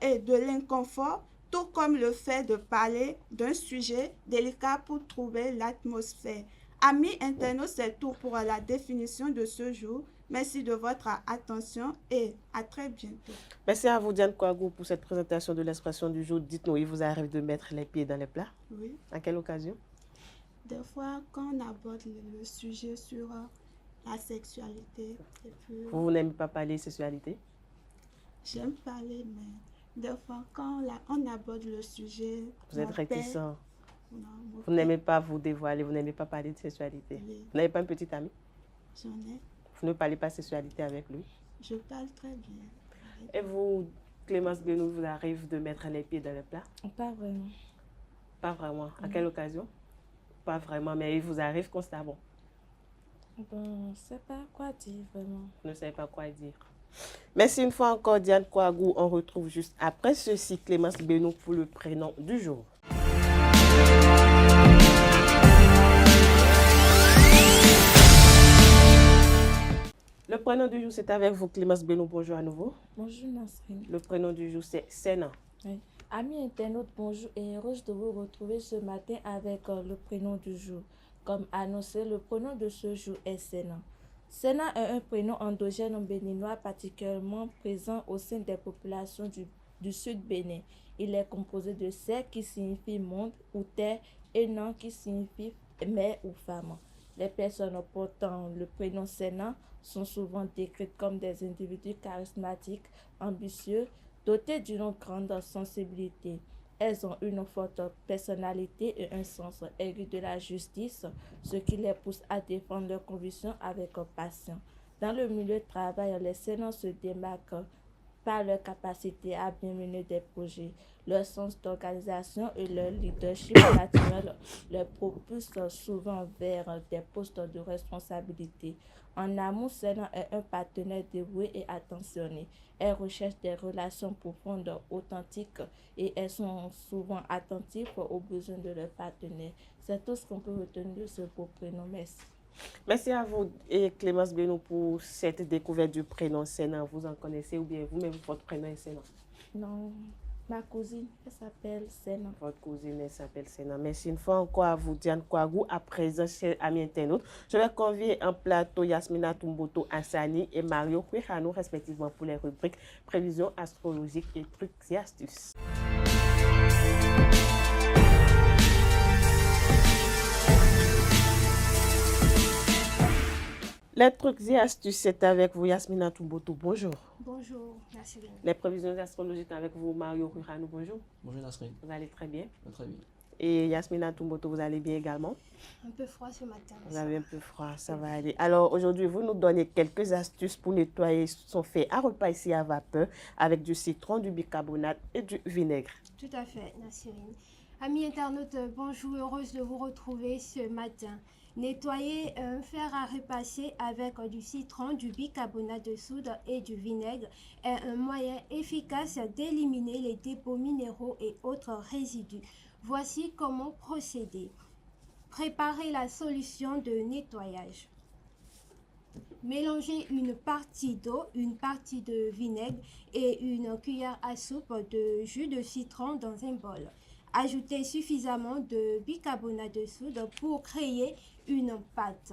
et de l'inconfort, tout comme le fait de parler d'un sujet délicat pour trouver l'atmosphère. Amis internautes, c'est tout pour la définition de ce jour. Merci de votre attention et à très bientôt. Merci à vous, Diane Kouagou, pour cette présentation de l'expression du jour. Dites-nous, il vous arrive de mettre les pieds dans les plats? Oui. À quelle occasion? Des fois, quand on aborde le sujet sur la sexualité. Et puis, vous n'aimez pas parler sexualité? J'aime parler, mais des fois, quand on aborde le sujet... Vous êtes réticent? Non, vous n'aimez pas vous dévoiler, vous n'aimez pas parler de sexualité? Oui. Vous n'avez pas un petit ami? J'en ai. Vous ne parlez pas sexualité avec lui? Je parle très bien. Et vous, Clémence Benou, vous arrive de mettre les pieds dans le plat? Pas vraiment. Pas vraiment. À quelle occasion? Pas vraiment, mais il vous arrive constamment? Bon, je ne sais pas quoi dire vraiment. Vous ne savez pas quoi dire. Merci une fois encore, Diane Kouagou. On retrouve juste après ceci Clémence Benou pour le prénom du jour. Le prénom du jour, c'est avec vous, Clémence Benou. Bonjour à nouveau. Bonjour, Nasrine. Le prénom du jour, c'est Sénan. Oui. Amis internautes, bonjour et heureuse de vous retrouver ce matin avec le prénom du jour. Comme annoncé, le prénom de ce jour est Sena. Sena est un prénom endogène béninois particulièrement présent au sein des populations du sud Bénin. Il est composé de Se qui signifie monde ou terre et Non qui signifie mère ou femme. Les personnes portant le prénom Sena sont souvent décrites comme des individus charismatiques, ambitieux, dotés d'une grande sensibilité. Elles ont une forte personnalité et un sens aigu de la justice, ce qui les pousse à défendre leurs convictions avec passion. Dans le milieu de travail, les Sénats se démarquent par leur capacité à bien mener des projets. Leur sens d'organisation et leur leadership naturel leur propulsent souvent vers des postes de responsabilité. En amont, Sénat est un partenaire dévoué et attentionné. Elles recherchent des relations profondes, authentiques et elles sont souvent attentives aux besoins de leurs partenaires. C'est tout ce qu'on peut retenir de ce beau prénom. Merci. Merci à vous et Clémence Benoît pour cette découverte du prénom Sena. Vous en connaissez ou bien vous-même votre prénom est Sena? Non, ma cousine, elle s'appelle Sena. Votre cousine, elle s'appelle Sena. Merci une fois encore à vous, Diane Kouagou. À présent, chers amis internautes, je vais convier en plateau Yasmina Tumboto Assani et Mario Huihano, respectivement, pour les rubriques prévisions astrologiques et trucs et astuces. Les trucs et astuces, c'est avec vous, Yasmina Tumboto. Bonjour. Bonjour, Nasrine. Les prévisions astrologiques avec vous, Mario Huihano. Bonjour. Bonjour, Nasrine. Vous allez très bien? Très bien. Et Yasmina Tumboto, vous allez bien également? Un peu froid ce matin. Vous avez un peu froid, ça va aller. Alors aujourd'hui, vous nous donnez quelques astuces pour nettoyer son fait à repas ici à vapeur avec du citron, du bicarbonate et du vinaigre. Tout à fait, Nasrine. Amis internautes, bonjour, heureuse de vous retrouver ce matin. Nettoyer un fer à repasser avec du citron, du bicarbonate de soude et du vinaigre est un moyen efficace d'éliminer les dépôts minéraux et autres résidus. Voici comment procéder. Préparez la solution de nettoyage. Mélangez une partie d'eau, une partie de vinaigre et une cuillère à soupe de jus de citron dans un bol. Ajoutez suffisamment de bicarbonate de soude pour créer une pâte.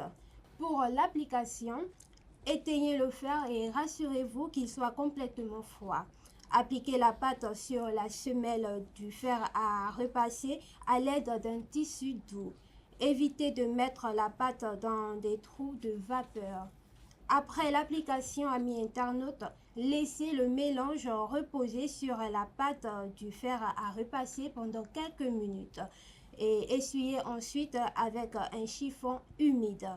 Pour l'application, éteignez le fer et rassurez-vous qu'il soit complètement froid. Appliquez la pâte sur la semelle du fer à repasser à l'aide d'un tissu doux. Évitez de mettre la pâte dans des trous de vapeur. Après l'application, amis internautes, laissez le mélange reposer sur la pâte du fer à repasser pendant quelques minutes et essuyez ensuite avec un chiffon humide.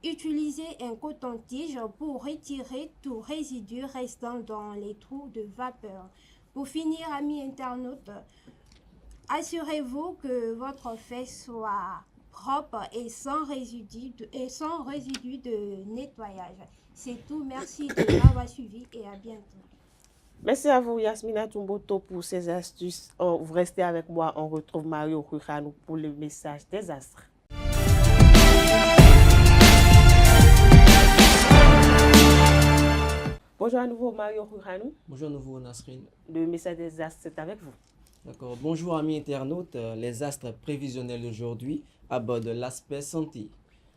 Utilisez un coton-tige pour retirer tout résidu restant dans les trous de vapeur. Pour finir, amis internautes, assurez-vous que votre fait soit propre et sans résidu de nettoyage. C'est tout, merci de m'avoir suivi et à bientôt. Merci à vous Yasmina Tumboto pour ces astuces. Vous restez avec moi, on retrouve Mario Huihano pour le message des astres. Bonjour à nouveau Mario Huihano. Bonjour à nouveau Nasrine. Le message des astres, c'est avec vous. D'accord. Bonjour amis internautes, les astres prévisionnels d'aujourd'hui abordent l'aspect santé.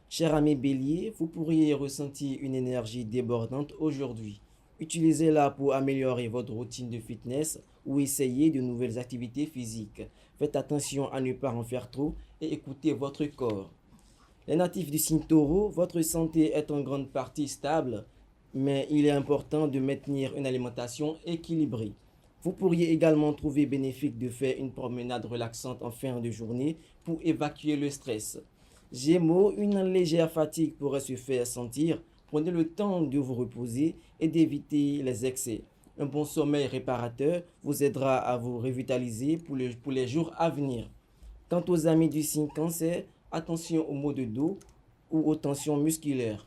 Cher ami Bélier, vous pourriez ressentir une énergie débordante aujourd'hui. Utilisez-la pour améliorer votre routine de fitness ou essayer de nouvelles activités physiques. Faites attention à ne pas en faire trop et écoutez votre corps. Les natifs du signe Taureau, votre santé est en grande partie stable, mais il est important de maintenir une alimentation équilibrée. Vous pourriez également trouver bénéfique de faire une promenade relaxante en fin de journée pour évacuer le stress. Gémeaux, une légère fatigue pourrait se faire sentir. Prenez le temps de vous reposer et d'éviter les excès. Un bon sommeil réparateur vous aidera à vous revitaliser pour les jours à venir. Quant aux amis du signe Cancer, attention aux maux de dos ou aux tensions musculaires.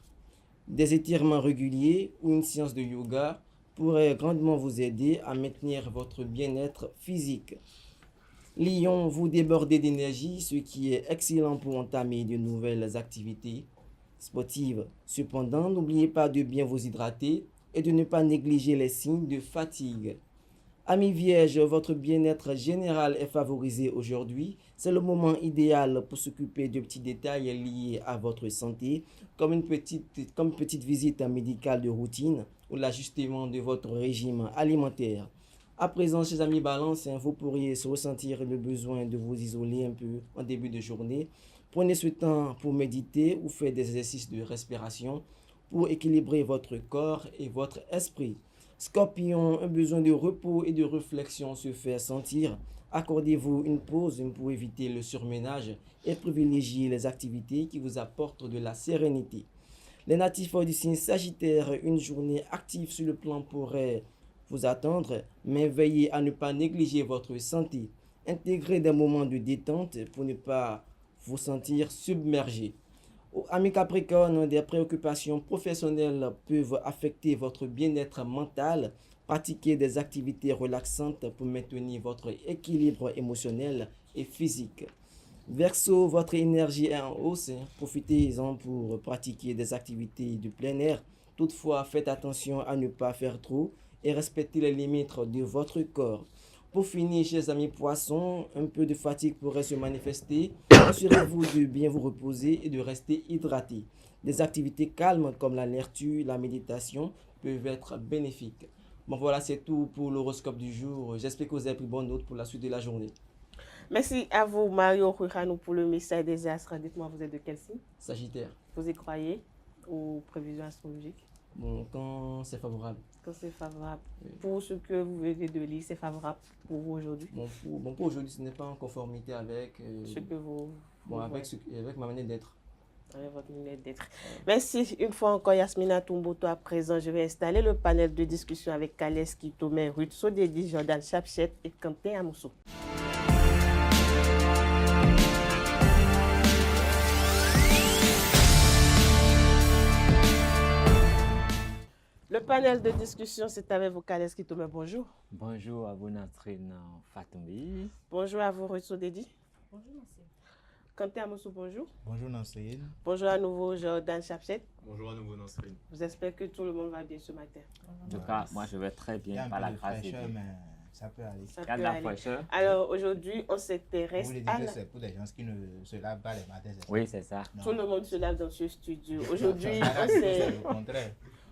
Des étirements réguliers ou une séance de yoga pourrait grandement vous aider à maintenir votre bien-être physique. Lion, vous débordez d'énergie, ce qui est excellent pour entamer de nouvelles activités sportives. Cependant, n'oubliez pas de bien vous hydrater et de ne pas négliger les signes de fatigue. Amis vierges, votre bien-être général est favorisé aujourd'hui. C'est le moment idéal pour s'occuper de petits détails liés à votre santé, comme une petite visite médicale de routine ou l'ajustement de votre régime alimentaire. À présent, chers amis Balance, vous pourriez ressentir le besoin de vous isoler un peu en début de journée. Prenez ce temps pour méditer ou faire des exercices de respiration pour équilibrer votre corps et votre esprit. Scorpion, un besoin de repos et de réflexion se fait sentir. Accordez-vous une pause pour éviter le surménage et privilégiez les activités qui vous apportent de la sérénité. Les natifs du signe Sagittaire, une journée active sur le plan pourrait vous attendre, mais veillez à ne pas négliger votre santé. Intégrez des moments de détente pour ne pas vous sentir submergé. Amis Capricorne, des préoccupations professionnelles peuvent affecter votre bien-être mental. Pratiquez des activités relaxantes pour maintenir votre équilibre émotionnel et physique. Verseau, votre énergie est en hausse. Profitez-en pour pratiquer des activités de plein air. Toutefois, faites attention à ne pas faire trop et respectez les limites de votre corps. Pour finir, chers amis Poissons, un peu de fatigue pourrait se manifester. Assurez-vous de bien vous reposer et de rester hydraté. Des activités calmes comme la lecture, la méditation peuvent être bénéfiques. Bon voilà, c'est tout pour l'horoscope du jour. J'espère que vous avez pris bonne note pour la suite de la journée. Merci à vous, Mario Ruhano, pour le message des astres. Dites-moi, vous êtes de quel signe? Sagittaire. Vous y croyez aux prévisions astrologiques? Bon, quand c'est favorable. Quand c'est favorable. Oui. Pour ce que vous venez de lire, c'est favorable pour vous aujourd'hui? Bon, pour aujourd'hui, ce n'est pas en conformité avec... ce que vous... avec ma manière d'être. Avec votre manière d'être. Merci. Une fois encore, Yasmina Toumboto à présent. Je vais installer le panel de discussion avec Kales Kitome, Ruth Sodedi, Jordan Chapchet et Quentin Amoussou. Le panel de discussion, c'est avec vous, Kales Kitome. Bonjour. Bonjour à vous, Nasrine Fatoumbi. Bonjour à vous, Ruth Sodedi. Bonjour, merci. Quentin Amoussou, bonjour. Bonjour, Nasrine. Bonjour à nouveau, Jordan Chapchet. Bonjour à nouveau, Nasrine. J'espère que tout le monde va bien ce matin. En tout cas, moi, je vais très bien par la grâce de Dieu. Ça peut aller. Ça peut aller. Alors aujourd'hui, on s'intéresse à... C'est pour des gens qui ne se lavent pas les matins, c'est ça? Oui, c'est ça. Tout le monde se lave dans ce studio.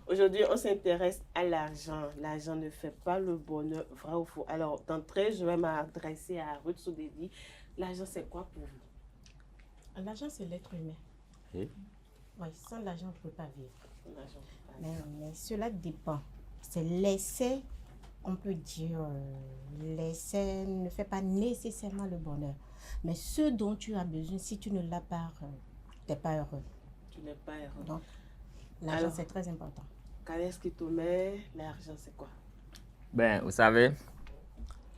Aujourd'hui, on s'intéresse à l'argent. L'argent ne fait pas le bonheur, vrai ou faux? Alors, d'entrée, je vais m'adresser à Ruth Sodedi. L'argent, c'est quoi pour vous? L'argent, c'est l'être humain. Oui. Oui, sans l'argent, on ne peut pas vivre. Mais cela dépend. C'est l'essai, on peut dire, l'essai ne fait pas nécessairement le bonheur. Mais ce dont tu as besoin, si tu ne l'as pas, tu n'es pas heureux. Tu n'es pas heureux. Donc, l'argent, c'est très important. Qu'est-ce qui te met? L'argent, c'est quoi? Ben, vous savez,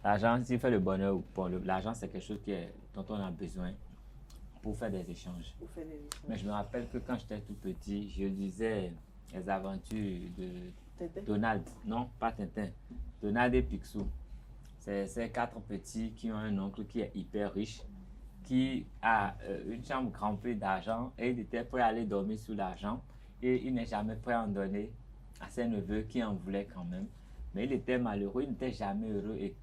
l'argent, s'il fait le bonheur, l'argent, c'est quelque chose dont on a besoin pour faire des échanges. Mais je me rappelle que quand j'étais tout petit, je lisais les aventures de Donald. Non, pas Tintin. Donald et Picsou. C'est ces 4 petits qui ont un oncle qui est hyper riche, qui a une chambre remplie d'argent et il était prêt à aller dormir sous l'argent. Et il n'est jamais prêt à en donner à ses neveux qui en voulaient quand même. Mais il était malheureux, il n'était jamais heureux. Et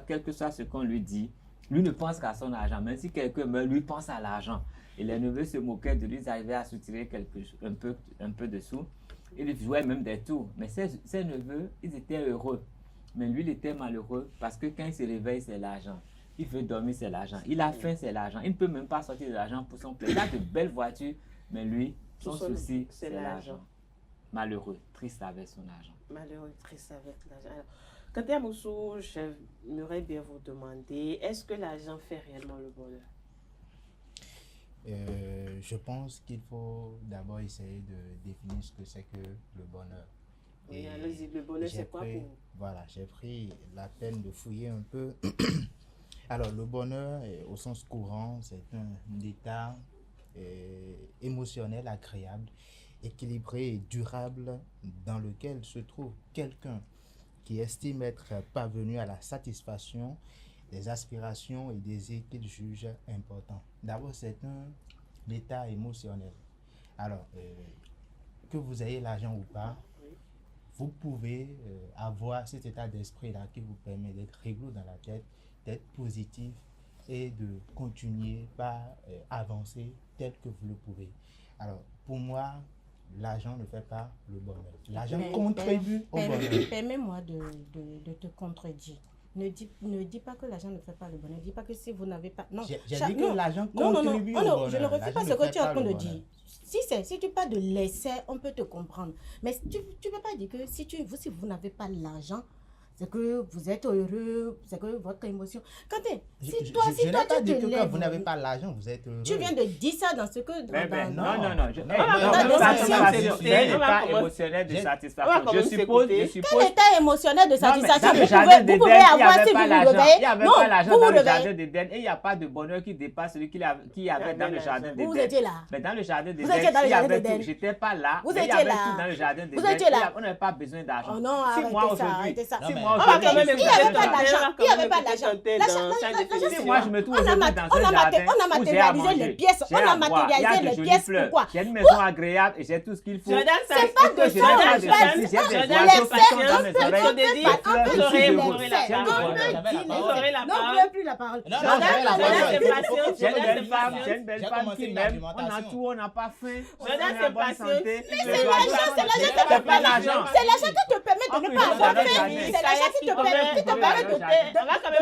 quel que soit ce qu'on lui dit, lui ne pense qu'à son argent. Même si quelqu'un meurt, lui pense à l'argent. Et les neveux se moquaient de lui, ils arrivaient à soutirer un peu de sous. Ils jouaient même des tours. Mais ses neveux, ils étaient heureux. Mais lui, il était malheureux parce que quand il se réveille, c'est l'argent. Il veut dormir, c'est l'argent. Il a faim, c'est l'argent. Il ne peut même pas sortir de l'argent pour son plaisir. Il a de belles voitures, mais lui, son souci, c'est l'argent. Malheureux, triste avec son argent. Malheureux, triste avec l'argent. Alors, Quentin Amoussou, j'aimerais bien vous demander, est-ce que l'argent fait réellement le bonheur? Je pense qu'il faut d'abord essayer de définir ce que c'est que le bonheur. Oui, allez-y, le bonheur, c'est quoi pour vous? Voilà, j'ai pris la peine de fouiller un peu. Alors, le bonheur, au sens courant, c'est un état émotionnel agréable, équilibré et durable dans lequel se trouve quelqu'un qui estime être parvenu à la satisfaction des aspirations et désirs qu'il juge importants. D'abord, c'est un état émotionnel. Alors, que vous ayez l'argent ou pas, vous pouvez avoir cet état d'esprit-là qui vous permet d'être rigolo dans la tête, d'être positif et de continuer par avancer tel que vous le pouvez. Alors, pour moi, l'argent ne fait pas le bonheur. L'argent contribue au bonheur. Permets-moi de te contredire. Ne dis pas que l'argent ne fait pas le bonheur. Ne dis pas que si vous n'avez pas... Non, j'ai dit que l'argent contribue au bonheur. Non, je ne refuse pas ce que tu es en train de dire. Si tu parles de l'essai, on peut te comprendre. Mais tu ne peux pas dire que si vous n'avez pas l'argent, c'est que vous êtes heureux, c'est que votre émotion... Quentin, si toi tu te lèves... vous n'avez pas l'argent, vous êtes heureux. Tu viens de dire ça dans ce que... Non. Je n'ai pas émotionnel de satisfaction. Je suppose... Quel état émotionnel de satisfaction vous pouvez avoir si vous vous réveillez? Il n'y avait pas l'argent dans le jardin d'Éden et il n'y a pas de bonheur qui dépasse celui qu'il y avait dans le jardin d'Éden. Vous étiez là. Mais dans le jardin d'Éden, il y avait tout. Je n'étais pas là. Vous étiez là. Dans le jardin d'Éden. Vous étiez là. On n'avait pas besoin d'argent. Oh non, arrêtez ça. Il n'y avait pas d'argent. Il n'y avait pas d'argent. Si moi je me trouve dans un jardin on a matérialisé les pièces. On a matérialisé les pièces. Pourquoi? J'ai une maison agréable et j'ai tout ce qu'il faut. C'est pas de ça. Non, plus la parole. J'ai une belle femme qui m'aime. On a tout, on n'a pas faim. On a bonne santé. C'est l'argent qui te permet de ne pas avoir faim. C'est l'argent qui te permet de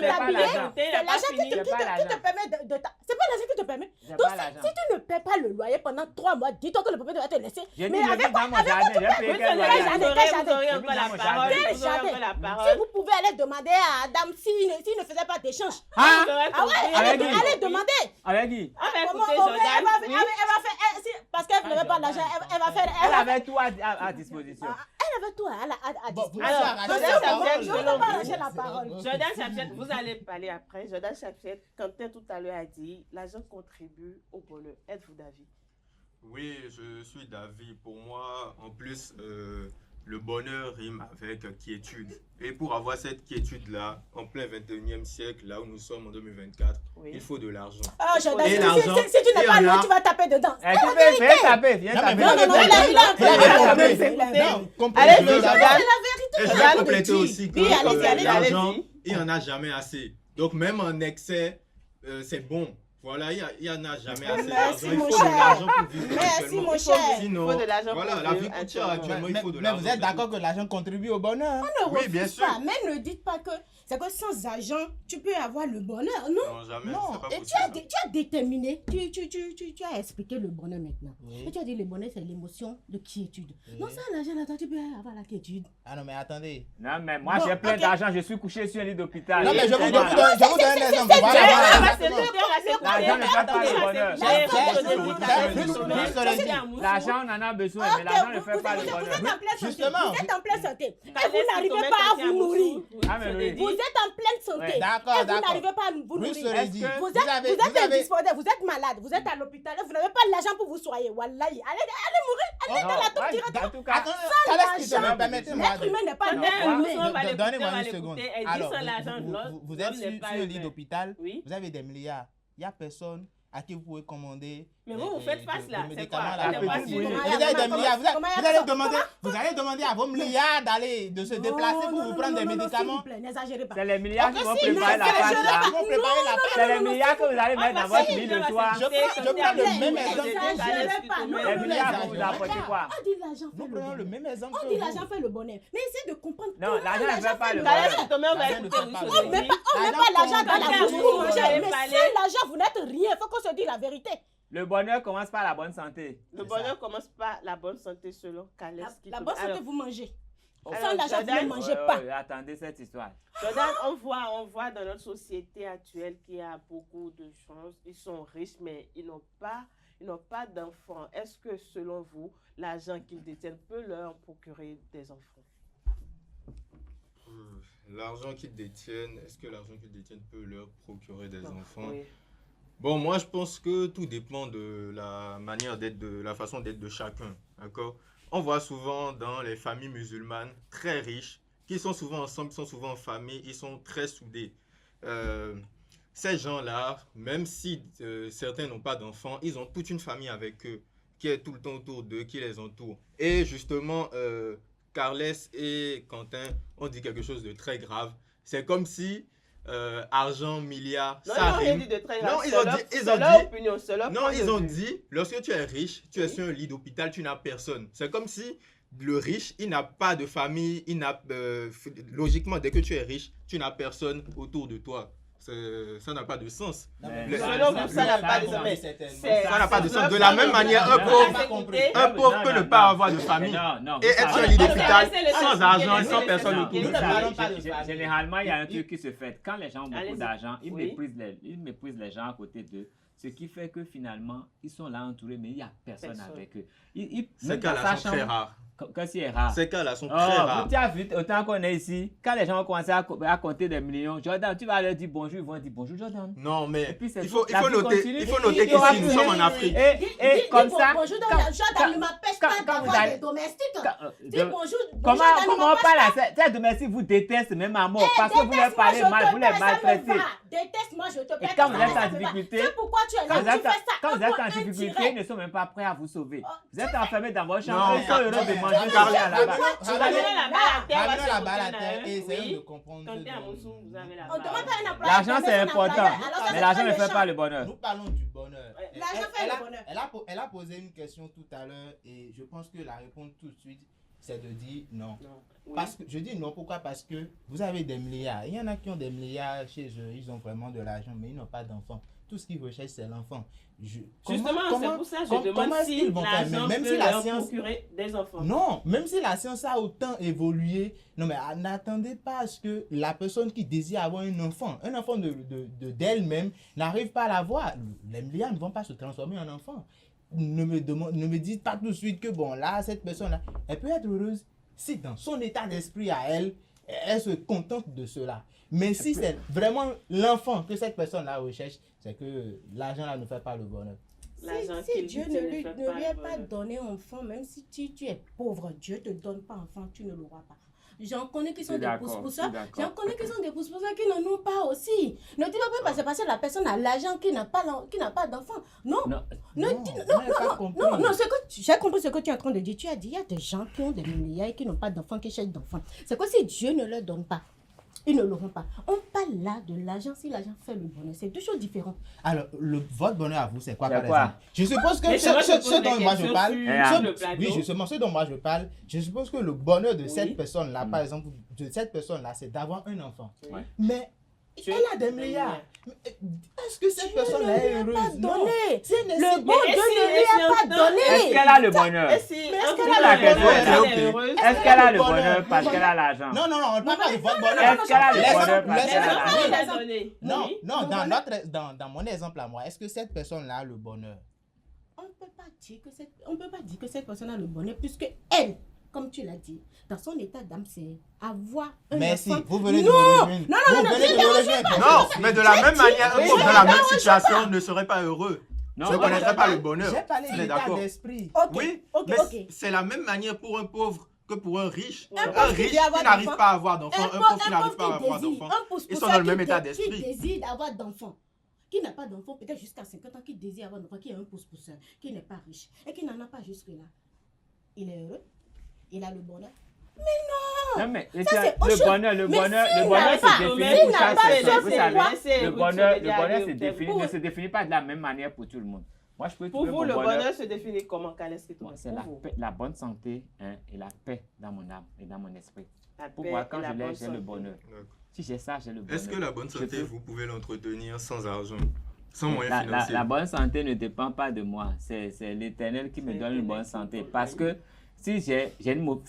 t'habiller. C'est l'argent qui te permet de... C'est pas l'argent qui te permet. Donc si tu ne paies pas le loyer pendant 3 mois, dis-toi que le propriétaire va te laisser. Mais avec quoi tu paies? Si vous pouvez aller demander à Adam s'il ne faisait pas d'échange. Ah ouais, allez demander. Avec qui? Parce qu'elle n'avait pas l'argent, elle va faire... Elle avait tout à disposition. Elle avait tout à disposition. Jordan Chapchet, vous allez parler après. Jordan Chapchet, Quentin tout à l'heure a dit, l'argent contribue au bonheur. Êtes-vous d'avis? Oui, je suis d'avis. Pour moi, en plus, le bonheur rime avec quiétude. Et pour avoir cette quiétude-là, en plein 21e siècle, là où nous sommes en 2024, il faut de l'argent. Oh, Jordan, si tu n'es pas loin, tu vas taper dedans. Viens taper. Allez, Jordan. Et je vais compléter aussi que l'argent, il n'y en a jamais assez. Donc même en excès, c'est bon. Voilà, il n'y en a jamais assez d'argent. Il faut de l'argent pour vivre. Merci, mon cher. Sinon, voilà, la vie coûte cher actuellement, il faut de l'argent. Mais vous êtes d'accord que l'argent contribue au bonheur? On ne refuse pas, mais ne dites pas que c'est que sans argent, tu peux avoir le bonheur. Non, jamais. Et tu as déterminé, tu as expliqué le bonheur maintenant. Et tu as dit le bonheur, c'est l'émotion de quiétude. Non, sans l'argent, là, tu peux avoir la quiétude. Ah non, mais attendez. Non, mais moi, j'ai plein d'argent, je suis couché sur un lit d'hôpital. Non, mais je vous donne un exemple. L'argent ne fait pas le bonheur. L'argent, on en a besoin, mais l'argent ne fait pas le bonheur. Justement. Vous êtes en pleine santé. Et vous n'arrivez pas à vous nourrir. Vous êtes en pleine santé. D'accord. Et vous n'arrivez pas à vous nourrir. Vous êtes indisposé, vous êtes malade, vous êtes à l'hôpital et vous n'avez pas l'argent pour vous soigner. Wallahi. Allez mourir. Allez dans la tombe directement. Sans l'argent, l'être humain n'est pas né. Donnez-moi une seconde. Alors, vous êtes sur le lit d'hôpital, vous avez des milliards. Il n'y a personne à qui vous pouvez commander. Mais vous faites face là, c'est quoi? Vous allez demander à vos milliards de se déplacer pour vous prendre des médicaments. C'est les milliards qui vont préparer la face là. C'est les milliards que vous allez mettre dans votre lit le soir. Je prends le même exemple. Les milliards vont vous apporter quoi? On dit l'argent fait le bonheur. On dit l'argent fait le bonheur. Mais essayez de comprendre. Non, l'argent ne fait pas le bonheur. On met pas l'argent dans la bouche pour manger. Mais sans l'argent, vous n'êtes rien. Il faut qu'on se dise la vérité. Le bonheur commence par la bonne santé. Le bonheur commence par la bonne santé selon Calais. La bonne santé, vous mangez. Sans l'argent, vous ne mangez pas. Attendez cette histoire. Jordan, on voit dans notre société actuelle qu'il y a beaucoup de choses. Ils sont riches, mais ils n'ont pas d'enfants. Est-ce que selon vous, l'argent qu'ils détiennent peut leur procurer des enfants? L'argent qu'ils détiennent, est-ce que l'argent qu'ils détiennent peut leur procurer des enfants? Oui. Bon, moi, je pense que tout dépend de la manière d'être, de la façon d'être de chacun, d'accord? On voit souvent dans les familles musulmanes très riches, qui sont souvent ensemble, qui sont souvent en famille, ils sont très soudés. Ces gens-là, même si certains n'ont pas d'enfants, ils ont toute une famille avec eux, qui est tout le temps autour d'eux, qui les entoure. Et justement, Carles et Quentin ont dit quelque chose de très grave. C'est comme si argent, milliard, non, ça rime. Dit de très grave. Non, ils ont dit, lorsque tu es riche, tu es sur un lit d'hôpital, tu n'as personne. C'est comme si le riche, il n'a pas de famille, logiquement, dès que tu es riche, tu n'as personne autour de toi. Ça n'a pas de sens. Ça n'a pas de sens. Ça n'a pas de sens. De la même manière, un pauvre peut ne pas avoir de famille et être sur un lit d'hôpital sans argent et sans personne autour de lui. Généralement, il y a un truc qui se fait. Quand les gens ont beaucoup d'argent, ils méprisent les gens à côté d'eux. Ce qui fait que finalement, ils sont là entourés, mais il n'y a personne avec eux. Ces cas-là sont très rares. Quand c'est rare. Ces cas-là sont très rares. Tu as vu, autant qu'on est ici, quand les gens ont commencé à compter des millions, Jordan, tu vas leur dire bonjour, ils vont dire bonjour, Jordan. Non, mais il faut noter qu'ici, nous sommes en Afrique. Et comme ça. Bonjour, Jordan, ne m'empêche pas d'avoir des domestiques. Dis bonjour. Comment on parle à ces domestiques, vous détestez même à mort parce que vous leur parlez mal, vous les maltraitez. Déteste, moi je te paie. Et quand vous êtes en difficulté, c'est pourquoi tu es là, tu fais ça. Quand vous êtes en difficulté, ils ne sont même pas prêts à vous sauver. Vous êtes enfermés dans votre chambre, ils sont heureux de manger là-bas. Vous avez la balle à terre et essayez de comprendre. L'argent c'est important, mais l'argent ne fait pas le bonheur. Nous parlons du bonheur. L'argent fait le bonheur. Elle a posé une question tout à l'heure et je pense que la réponse tout de suite, c'est de dire non. Parce que je dis non, pourquoi? Parce que vous avez des milliards. Il y en a qui ont des milliards chez eux, ils ont vraiment de l'argent, mais ils n'ont pas d'enfants. Tout ce qu'ils recherchent, c'est l'enfant. Justement, c'est pour ça que je demande si l'argent peut leur procurer des enfants. Non, même si la science a autant évolué, non mais n'attendez pas à ce que la personne qui désire avoir un enfant d'elle-même, n'arrive pas à l'avoir. Les milliards ne vont pas se transformer en enfant. Ne me dites pas tout de suite que bon, là, cette personne-là, elle peut être heureuse si dans son état d'esprit à elle, elle se contente de cela. Mais si c'est vraiment l'enfant que cette personne-là recherche, c'est que l'argent-là ne fait pas le bonheur. Si Dieu ne lui a pas donné enfant, même si tu es pauvre, Dieu ne te donne pas enfant, tu ne l'auras pas. J'en connais qui sont des pousse-pousseurs, qui n'en ont pas aussi. Ne dis pas parce que la personne a l'argent qui n'a pas d'enfant. Non, j'ai compris ce que tu es en train de dire. Tu as dit, il y a des gens qui ont des milliards et qui n'ont pas d'enfants, qui cherchent d'enfants. C'est quoi si Dieu ne leur donne pas? Ils ne l'auront pas. On parle là de l'argent, si l'argent fait le bonheur. C'est deux choses différentes. Alors, votre bonheur à vous, c'est quoi, par exemple? Je suppose que ce dont moi je parle, ce dont moi je parle, je suppose que le bonheur de cette personne-là, par exemple, de cette personne-là, c'est d'avoir un enfant. Mais elle a des milliards. Est-ce que cette personne-là est heureuse? Non. Le bon Dieu ne lui a pas donné. Est-ce qu'elle a le bonheur? Est-ce qu'elle a le bonheur parce qu'elle a l'argent? Non, on ne parle pas de votre bonheur. Est-ce qu'elle a le bonheur parce qu'elle a l'argent? Non, dans mon exemple à moi, est-ce que cette personne-là a le bonheur? On ne peut pas dire que cette personne a le bonheur puisque elle, comme tu l'as dit, dans son état d'âme, c'est avoir un Merci, enfant. vous venez de me rejoindre. Non, mais de la même manière, un pauvre dans la même situation ne serait pas heureux. Ne connaîtrait pas le bonheur. J'ai parlé d'état d'esprit. Oui, mais c'est la même manière pour un pauvre que pour un riche. Un riche qui n'arrive pas à avoir d'enfant, un pauvre qui n'arrive pas à avoir d'enfant. Ils sont dans le même état d'esprit. Qui désire d'avoir d'enfants, qui n'a pas d'enfant, peut-être jusqu'à 50 ans, qui désire avoir d'enfants, qui est un pousse-pousseur, qui n'est pas riche et qui n'en a pas jusque-là. Il est heureux. Il a le bonheur. Mais non! Non, mais le bonheur se définit pour chaque personne. Vous savez, le bonheur ne se définit pas de la même manière pour tout le monde. Moi, je peux pour vous, le bonheur se définit comment, c'est la bonne santé et la paix dans mon âme et dans mon esprit. Pour moi, quand je l'ai, j'ai le bonheur. Si j'ai ça, j'ai le bonheur. Est-ce que la bonne santé, vous pouvez l'entretenir sans argent? Sans moyens financiers? La bonne santé ne dépend pas de moi. C'est l'Éternel qui me donne une bonne santé. Parce que si j'ai une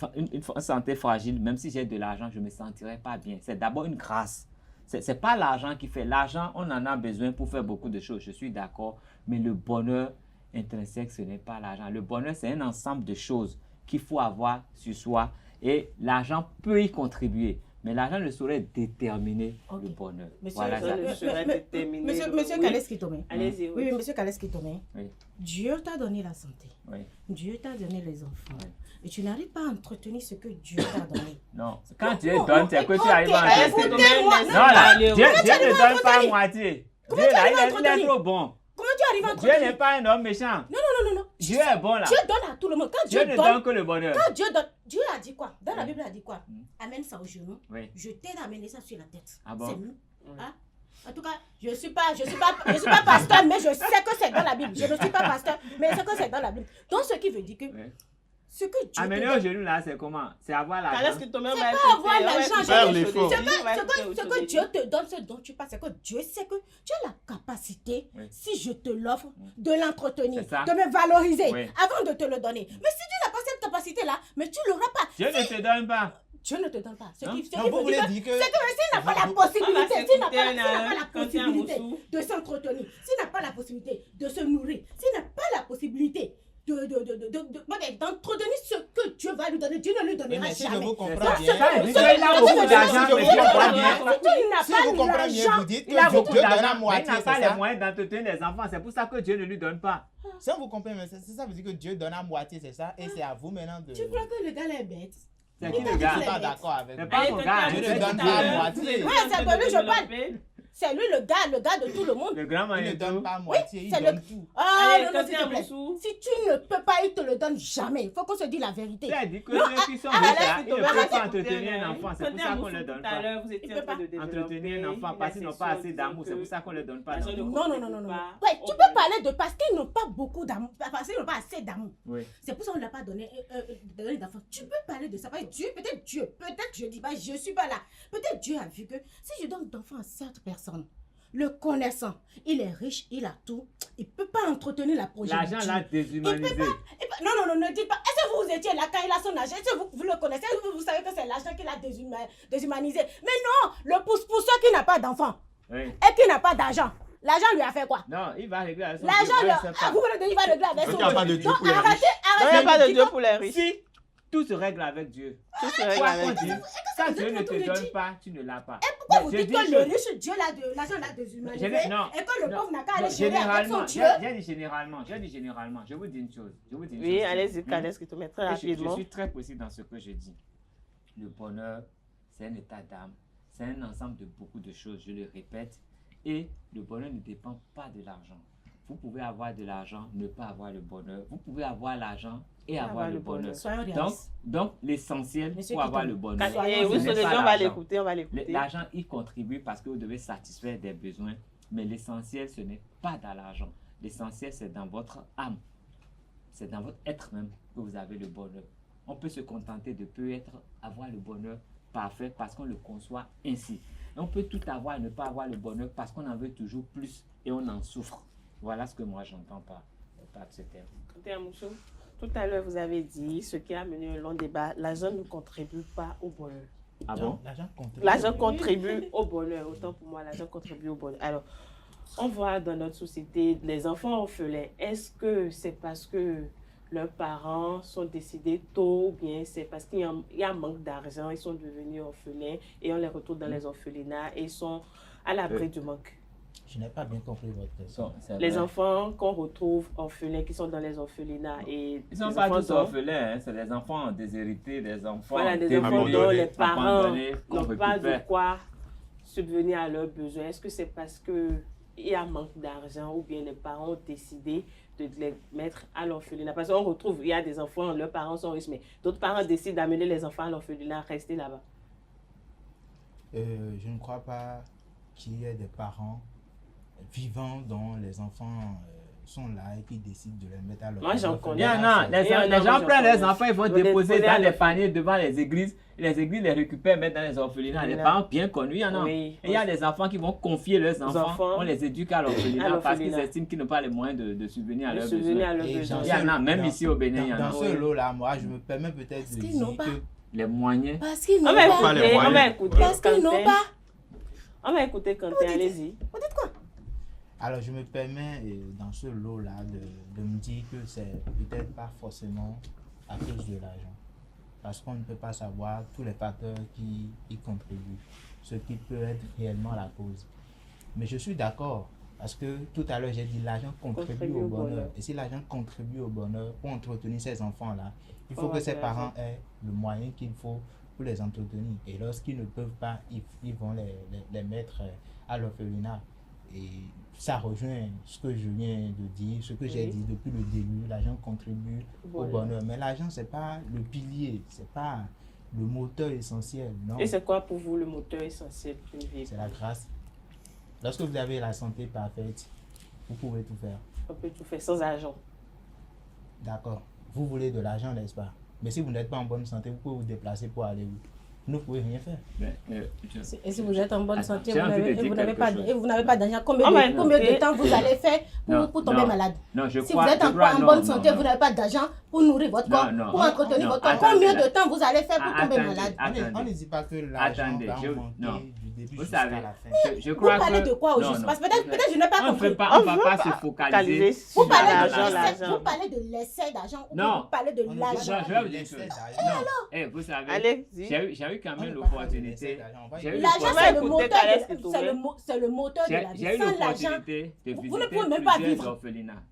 santé fragile, même si j'ai de l'argent, je ne me sentirai pas bien. C'est d'abord une grâce. Ce n'est pas l'argent qui fait. L'argent, on en a besoin pour faire beaucoup de choses, je suis d'accord. Mais le bonheur intrinsèque, ce n'est pas l'argent. Le bonheur, c'est un ensemble de choses qu'il faut avoir sur soi. Et l'argent peut y contribuer. Mais l'argent ne saurait déterminer le bonheur. Monsieur Kaleskitomé. Allez-y. Oui, monsieur Kaleskitomé. Dieu t'a donné la santé. Oui. Dieu t'a donné les enfants. Oui. Et tu n'arrives pas à entretenir ce que Dieu t'a donné. Non, quand Dieu donne, c'est que tu arrives à entretenir. Non, là, Dieu ne donne pas à moitié. Dieu, là, il est trop bon. Comment tu arrives à entretenir? Dieu n'est pas un homme méchant. Non. Dieu est bon là. Dieu donne à tout le monde. Quand Dieu ne donne que le bonheur. Quand Dieu donne, Dieu a dit quoi? Dans la Bible, il a dit quoi? Amène ça au genou. Oui. Je t'aide à amener ça sur la tête. Ah bon? C'est nous. Hein? En tout cas, je ne suis pas pasteur, mais je sais que c'est dans la Bible. Je ne suis pas pasteur, mais je sais que c'est dans la Bible. Donc, ce qui veut dire que ce que Dieu amener au genou là, c'est comment? C'est avoir l'argent. C'est pas avoir l'argent. Ce que Dieu te donne, ce dont tu passes, c'est que Dieu sait que tu as la capacité, si je te l'offre, de l'entretenir, de me valoriser avant de te le donner. Mais si tu n'as pas cette capacité-là, mais tu ne l'auras pas. Dieu ne te donne pas. Dieu ne te donne pas. Ce qui vous voulez dire que... C'est que s'il n'a pas la possibilité, s'il n'a pas la possibilité de s'entretenir, s'il n'a pas la possibilité de se nourrir, s'il n'a pas la possibilité d'entretenir ce que Dieu va lui donner, Dieu ne lui donnera jamais. Si je vous comprends bien, il a beaucoup d'argent, mais Dieu voit bien. Si vous comprenez bien, vous dites que Dieu donne à moitié, il n'a pas les moyens d'entretenir les enfants, c'est pour ça que Dieu ne lui donne pas. Si vous comprenez, ça veut dire que Dieu donne à moitié, c'est ça, et c'est à vous maintenant de... Tu crois que le gars est bête? C'est qui le gars? Je ne suis pas d'accord avec vous. C'est pas mon gars. Dieu ne donne pas à moitié. Oui, c'est de lui je parle. C'est lui le gars de tout le monde. Le grand il ne donne pas à moitié, il donne tout. Ah non, s'il te plaît. Si tu ne peux pas, il te le donne jamais. Il faut qu'on se dise la vérité. Tu as dit que ceux qui sont là, ils ne peuvent pas entretenir un enfant. C'est pour ça qu'on ne le donne pas. Entretenir un enfant parce qu'ils n'ont pas assez d'amour. C'est pour ça qu'on ne le donne pas. Non. Ouais, tu peux parler de parce qu'ils n'ont pas beaucoup d'amour, parce qu'ils n'ont pas assez d'amour. C'est pour ça qu'on ne l'a pas donné d'enfant. Tu peux parler de ça. Peut-être je dis pas, je suis pas là. Peut-être Dieu a vu que si je donne d'enfants à cette personne, le connaissant, il est riche, il a tout, il ne peut pas entretenir la progéniture. L'argent l'a déshumanisé. Non, ne dites pas. Est-ce que vous étiez là quand il a son argent? Est-ce que vous le connaissez? Vous savez que c'est l'argent qu'il a déshumanisé. Mais non, le pousse-pousseur qui n'a pas d'enfant et qui n'a pas d'argent. L'argent lui a fait quoi? Non, il va régler avec son L'argent, vous voulez dire il va régler avec son Dieu. Donc arrêtez. Il n'y a pas de Dieu pour les riches. Si tout se règle avec Dieu. Tout se règle avec Dieu. Quand Dieu ne te donne pas, tu ne l'as pas. Et pourquoi vous dites que le riche, Dieu l'argent l'a déshumanisé et que le pauvre n'a qu'à aller chérir avec son Dieu? J'ai dit généralement. Je vous dis une chose. Oui, allez-y, Canès, qui te met très rapidement. Je suis très précis dans ce que je dis. Le bonheur, c'est un état d'âme. C'est un ensemble de beaucoup de choses, je le répète. Et le bonheur ne dépend pas de l'argent. Vous pouvez avoir de l'argent, ne pas avoir le bonheur. Vous pouvez avoir l'argent et avoir le bonheur. Donc l'essentiel pour avoir le bonheur. On va l'écouter. L'argent, il contribue parce que vous devez satisfaire des besoins. Mais l'essentiel, ce n'est pas dans l'argent. L'essentiel, c'est dans votre âme. C'est dans votre être même que vous avez le bonheur. On peut se contenter de avoir le bonheur parfait parce qu'on le conçoit ainsi. Et on peut tout avoir et ne pas avoir le bonheur parce qu'on en veut toujours plus et on en souffre. Voilà ce que moi j'entends par ce terme. Tout à l'heure, vous avez dit, ce qui a mené un long débat, l'argent ne contribue pas au bonheur. Ah bon? L'argent contribue au bonheur. Autant pour moi, l'argent contribue au bonheur. Alors, on voit dans notre société les enfants orphelins. Est-ce que c'est parce que leurs parents sont décédés tôt ou bien c'est parce qu'il y a un manque d'argent, ils sont devenus orphelins et on les retrouve dans les orphelinats et ils sont à l'abri du manque? Je n'ai pas bien compris votre question. Les enfants qu'on retrouve orphelins, qui sont dans les orphelinats et... Ils ne sont pas tous orphelins, c'est des enfants déshérités, des enfants dont les parents n'ont pas de quoi subvenir à leurs besoins. Est-ce que c'est parce qu'il y a un manque d'argent ou bien les parents ont décidé de les mettre à l'orphelinat? Parce qu'on retrouve, il y a des enfants, leurs parents sont riches, mais d'autres parents décident d'amener les enfants à l'orphelinat, rester là-bas. Je ne crois pas qu'il y ait des parents vivants dont les enfants sont là et qui décident de les mettre à l'orphelinat. Moi, j'en connais. Les gens prennent les enfants, ils vont déposer dans les paniers devant les églises. Les églises les récupèrent, mettent dans les orphelinats. Les parents bien connus, il y en a. Et il y a des enfants qui vont confier leurs enfants. On les éduque à l'orphelinat parce qu'ils estiment qu'ils n'ont pas les moyens de subvenir à leurs besoins. Il y en a, même ici au Bénin, il y en a. Dans ce lot-là, moi, je me permets peut-être de dire que les moyens. Parce qu'ils n'ont pas. On va écouter. Parce qu'ils n'ont pas. On va écouter Quentin, allez-y. Vous dites quoi? Alors, je me permets, dans ce lot-là, de me dire que c'est peut-être pas forcément à cause de l'argent. Parce qu'on ne peut pas savoir tous les facteurs qui y contribuent, ce qui peut être réellement la cause. Mais je suis d'accord, parce que tout à l'heure, j'ai dit l'argent contribue au bonheur. Et si l'argent contribue au bonheur, pour entretenir ces enfants-là, il faut que ces parents aient le moyen qu'il faut pour les entretenir. Et lorsqu'ils ne peuvent pas, ils vont les mettre à l'orphelinat. Et ça rejoint ce que je viens de dire, ce que j'ai dit depuis le début. L'argent contribue au bonheur. Mais l'argent, ce n'est pas le pilier, ce n'est pas le moteur essentiel. Non. Et c'est quoi pour vous le moteur essentiel d'une vie? C'est la grâce. Lorsque vous avez la santé parfaite, vous pouvez tout faire. On peut tout faire sans argent. D'accord. Vous voulez de l'argent, n'est-ce pas? Mais si vous n'êtes pas en bonne santé, vous pouvez vous déplacer pour aller où? Vous ne pouvez rien faire. Et si vous êtes en bonne santé, vous n'avez pas d'argent, combien de temps vous allez faire pour tomber malade? Si vous êtes en bonne santé, vous n'avez pas d'argent pour nourrir votre corps, pour entretenir votre corps, combien de temps vous allez faire pour tomber malade? On ne dit pas que l'argent va manquer du début jusqu'à la fin. Vous parlez de quoi au juste? Parce que peut-être je n'ai pas compris. On ne va pas se focaliser sur l'argent. Vous parlez de l'essai d'argent ou vous parlez de l'argent? Je vais vous dire une chose. Non. Vous savez, j'ai eu quand même l'opportunité. L'argent, c'est le moteur de la vie. Sans l'argent, vous ne pouvez même pas vivre.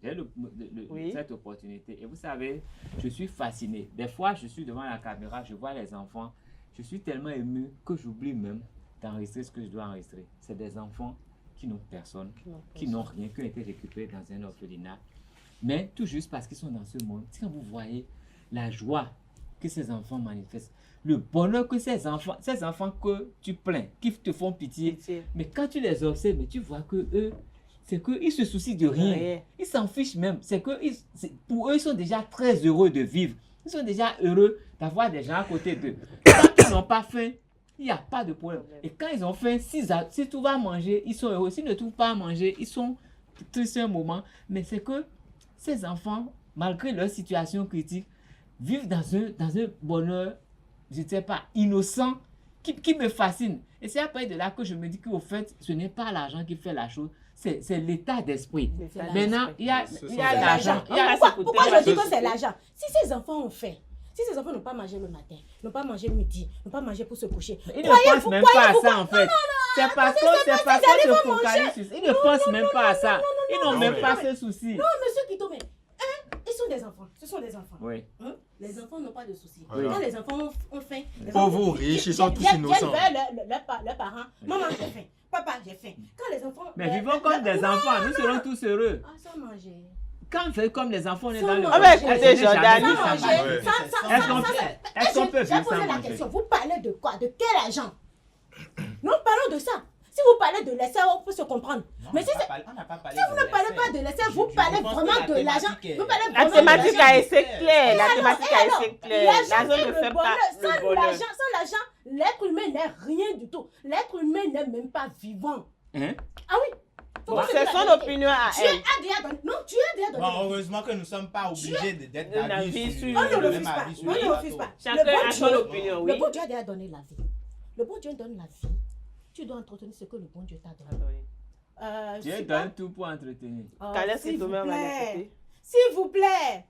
J'ai eu cette opportunité. Et vous savez, je suis fasciné. Des fois, je suis devant la caméra, je vois les enfants. Je suis tellement ému que j'oublie même d'enregistrer ce que je dois enregistrer. C'est des enfants qui n'ont personne, qui n'ont rien, qui ont été récupérés dans un orphelinat. Mais tout juste parce qu'ils sont dans ce monde. Quand vous voyez la joie que ces enfants manifestent, le bonheur que ces enfants que tu plains, qui te font pitié, mais quand tu les observes, tu vois que eux, c'est qu'ils se soucient de rien. Ils s'en fichent même. C'est que pour eux, ils sont déjà très heureux de vivre. Ils sont déjà heureux d'avoir des gens à côté d'eux. Quand ils n'ont pas faim, il n'y a pas de problème. Et quand ils ont faim, si tout va manger, ils sont heureux. S'ils ne trouvent pas à manger, ils sont tristes un moment. Mais c'est que ces enfants, malgré leur situation critique, vivent dans un bonheur, je ne sais pas, innocent, qui me fascine. Et c'est après de là que je me dis qu'au fait, ce n'est pas l'argent qui fait la chose, c'est l'état d'esprit. Maintenant, il y a l'argent. Pourquoi je dis que c'est l'argent? Si ces enfants ont faim, si ces enfants n'ont pas mangé le matin, n'ont pas mangé le midi, n'ont pas mangé pour se coucher, ils ne pensent même pas à ça en fait. C'est parce qu'on se focalise sur ça. Ils ne pensent même pas à ça. Ils n'ont même pas ce souci. Non, monsieur Kitome, ils sont des enfants. Ce sont des enfants. Oui. Les enfants n'ont pas de soucis. Quand les enfants ont faim, pour vous riches, ils sont tous innocents. Ils viennent vers leurs parents. Maman, j'ai faim. Papa, j'ai faim. Quand les enfants... Mais vivons comme des enfants. Nous serons tous heureux. Ah, sans manger. Quand on fait comme les enfants, on est dans le... Écoutez, Jordan, est-ce qu'on peut vivre sans poser la question. Vous parlez de quoi? De quel argent? Nous parlons de ça. Si vous parlez de l'essai, on peut se comprendre. Mais si vous ne parlez pas de l'essai, vous parlez vraiment de l'argent. La thématique a été claire. La thématique a été claire. L'argent ne fait pas le bonheur. Sans l'argent, l'être humain n'est rien du tout. L'être humain n'est même pas vivant. Ah oui. Bon, c'est son opinion à elle. Non, tu as déjà donné. Heureusement que nous ne sommes pas obligés d'être d'avis sur on ne refuse pas. Chacun a son opinion, oui. Le bon Dieu a déjà donné la vie. Le bon Dieu donne la vie. Tu dois entretenir ce que le bon Dieu t'a donné. Dieu donne tout pour entretenir. S'il vous plaît.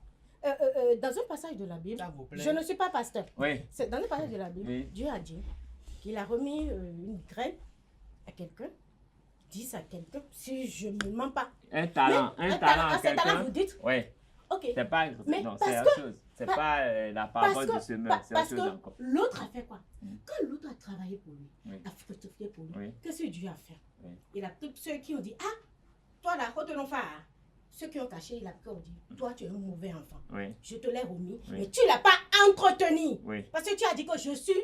Dans un passage de la Bible, je ne suis pas pasteur. Oui. C'est dans un passage de la Bible, Dieu a dit qu'il a remis une graine à quelqu'un, 10 à quelqu'un, si je ne me mens pas. Un talent à quelqu'un. Vous dites? Oui. Ok. C'est pas, non, c'est autre chose. C'est pas la parole de semeur, c'est autre chose encore. L'autre a fait quoi? Quand l'autre a travaillé pour lui, a fructifié pour lui, qu'est-ce que Dieu a fait? Il a pris ceux qui ont dit, ah, toi là, quand tu l'as fait, ceux qui ont caché, il a pris, on dit, toi tu es un mauvais enfant. Je te l'ai remis, mais tu ne l'as pas entretenu. Parce que tu as dit que je suis,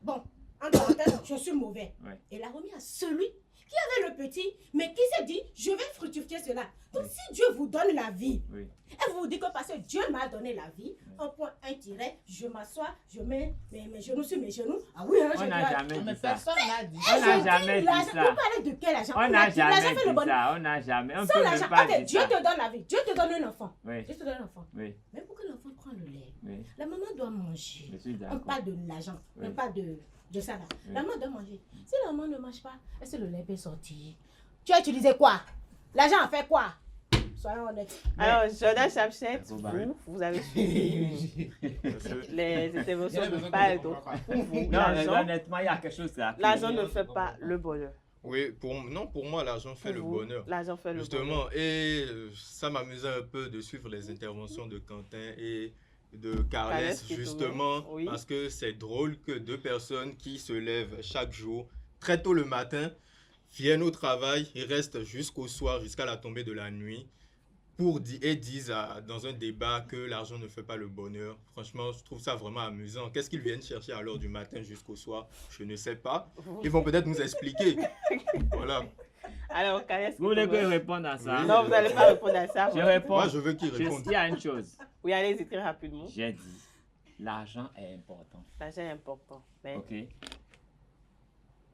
bon, en parenthèse, je suis mauvais. Et il a remis à celui qui avait le petit, mais qui s'est dit, je vais fructifier cela. Donc si Dieu vous donne la vie, et vous vous dites que parce que Dieu m'a donné la vie, un point, un tiret, je m'assois, je mets mes genoux sur mes genoux. Ah oui, hein, on n'a jamais dit ça. Personne n'a dit ça. On n'a jamais dit ça. Vous parlez de quel argent? On n'a jamais dit ça. On n'a jamais. On peut même pas dire Dieu te donne la vie. Dieu te donne un enfant. Dieu te donne un enfant. Mais pour que l'enfant prenne le lait, la maman doit manger. On parle de l'argent, on parle de ça là. La maman doit manger. Si la maman ne mange pas, est-ce que le lait peut sortir? Tu as utilisé quoi? L'argent a fait quoi? Soyons honnêtes. Alors, Jordan Chapchet, vous avez suivi les interventions de part et d'autre. Non, honnêtement, il y a quelque chose là. L'argent ne fait pas le bonheur. Oui, pour moi, l'argent fait le bonheur. L'argent fait le bonheur. Justement, et ça m'amusait un peu de suivre les interventions de Quentin et de Carles, justement, parce que c'est drôle que deux personnes qui se lèvent chaque jour, très tôt le matin, viennent au travail et restent jusqu'au soir, jusqu'à la tombée de la nuit, et disent dans un débat que l'argent ne fait pas le bonheur. Franchement, je trouve ça vraiment amusant. Qu'est-ce qu'ils viennent chercher à l'heure du matin jusqu'au soir? Je ne sais pas. Ils vont peut-être nous expliquer. Voilà. Alors, vous voulez que je réponde à ça? Non, vous n'allez pas répondre à ça. Je réponds. Moi, je veux qu'il réponde. Il y a une chose. Oui, allez-y très rapidement. J'ai dit, l'argent est important. L'argent est important. Mais... OK.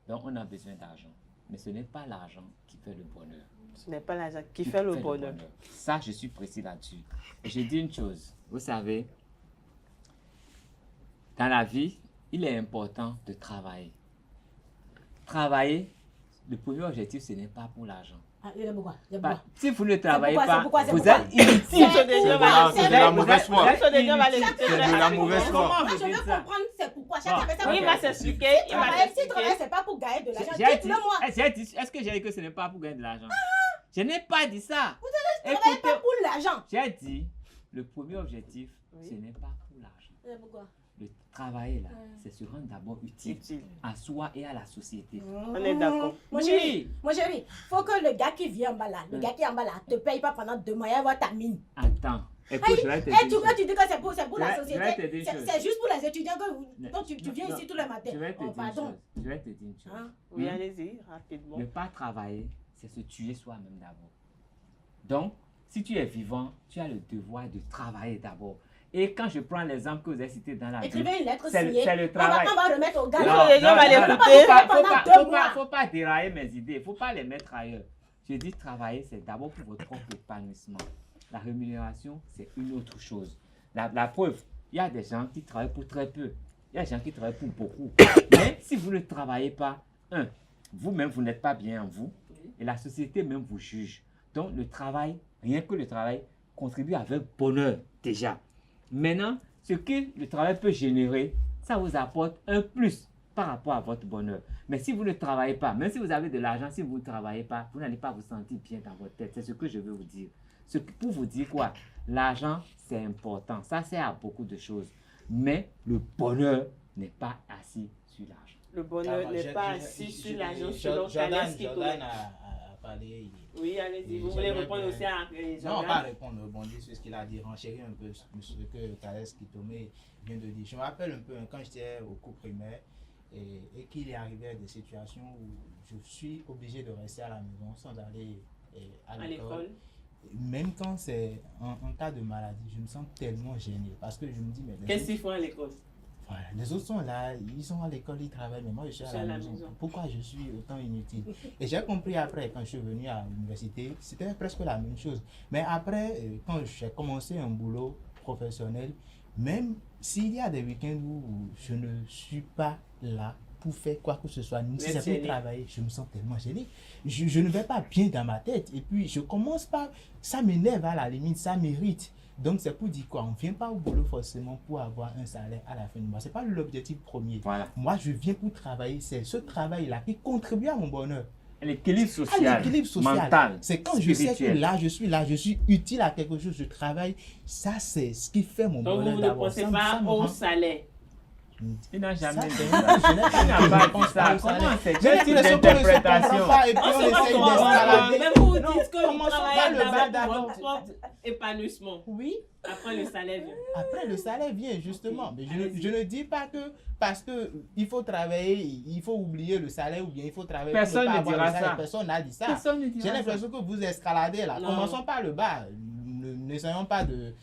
Donc, on a besoin d'argent. Mais ce n'est pas l'argent qui fait le bonheur. Ce n'est pas l'argent qui fait le bonheur. Ça, je suis précis là-dessus. Et je dis une chose. Vous savez, dans la vie, il est important de travailler. Travailler, le premier objectif, ce n'est pas pour l'argent. Si vous ne travaillez pas, vous êtes inutile. C'est de la mauvaise foi. C'est de la mauvaise foi. Je veux comprendre c'est pourquoi. Oui, il va s'expliquer. Si travailler, c'est pas pour gagner de l'argent. Dites-le-moi. Est-ce que j'ai dit que ce n'est pas pour gagner de l'argent? Je n'ai pas dit ça. Vous ne travaillez pas pour l'argent. J'ai dit, le premier objectif, ce n'est pas pour l'argent. Pourquoi? Le travail, là, c'est se rendre d'abord utile à soi et à la société. On est d'accord. Mon chéri, il faut que le gars qui vient en bas là, te paye pas pendant 2 mois, il va voir ta mine. Attends, écoute, je vais te dire. Tu dis que c'est pour la société. C'est juste pour les étudiants que tu viens ici tous les matins. Je vais te dire une chose. Oui, allez-y, rapidement. Ne pas travailler, c'est se tuer soi-même d'abord. Donc, si tu es vivant, tu as le devoir de travailler d'abord. Et quand je prends l'exemple que vous avez cité dans la vie, écrivez une lettre signée, c'est le travail. On va remettre au gars. Il ne faut pas dérailler mes idées, il ne faut pas les mettre ailleurs. Je dis travailler, c'est d'abord pour votre propre épanouissement. La rémunération, c'est une autre chose. La preuve, il y a des gens qui travaillent pour très peu. Il y a des gens qui travaillent pour beaucoup. Mais si vous ne travaillez pas, vous-même, vous n'êtes pas bien en vous. Et la société même vous juge. Donc, le travail, rien que le travail, contribue avec bonheur déjà. Maintenant, ce que le travail peut générer, ça vous apporte un plus par rapport à votre bonheur. Mais si vous ne travaillez pas, même si vous avez de l'argent, si vous ne travaillez pas, vous n'allez pas vous sentir bien dans votre tête. C'est ce que je veux vous dire. Pour vous dire quoi? L'argent, c'est important. Ça sert à beaucoup de choses. Mais le bonheur n'est pas assis sur l'argent. Le bonheur n'est pas assis sur l'argent selon Thalès qui tourne. Oui, allez-y. Vous voulez répondre aussi à Jordan? Non, pas répondre, rebondir sur ce qu'il a dit, renchérir un peu ce que Thalès Kitomé vient de dire. Je me rappelle un peu quand j'étais au cours primaire et qu'il est arrivé à des situations où je suis obligé de rester à la maison sans aller à l'école. Même quand c'est en cas de maladie, je me sens tellement gêné parce que je me dis, mais... Qu'est-ce qu'ils font à l'école? Voilà, les autres sont là, ils sont à l'école, ils travaillent, mais moi je suis à la maison. Pourquoi je suis autant inutile? Et j'ai compris après, quand je suis venu à l'université, c'était presque la même chose. Mais après, quand j'ai commencé un boulot professionnel, même s'il y a des week-ends où je ne suis pas là pour faire quoi que ce soit, même si c'est pour travailler, je me sens tellement gêné. Je ne vais pas bien dans ma tête. Et puis je commence par, ça m'énerve à la limite, ça m'irrite. Donc c'est pour dire quoi, on ne vient pas au boulot forcément pour avoir un salaire à la fin du mois. Ce n'est pas l'objectif premier. Voilà. Moi je viens pour travailler, c'est ce travail-là qui contribue à mon bonheur. L'équilibre social, mental, c'est quand spirituel. Je sais que là, je suis utile à quelque chose, je travaille. Ça c'est ce qui fait mon bonheur. Donc vous ne pensez pas au salaire? Il n'a jamais dit ça. Je n'ai pas dit ça. Comment c'est quel type d'interprétation? Et puis on essaye d'escalader. Mais vous dites que vous travaillez d'abord pour votre propre épanouissement. Oui. Après le salaire vient. Après le salaire vient, justement. Okay. Mais je ne dis pas que parce qu'il faut travailler, il faut oublier le salaire ou bien il faut travailler personne pour ne pas ne avoir dira le salaire. ça. Personne n'a dit ça. J'ai l'impression que vous escaladez là. Non. Commençons par le bas. N'essayons pas de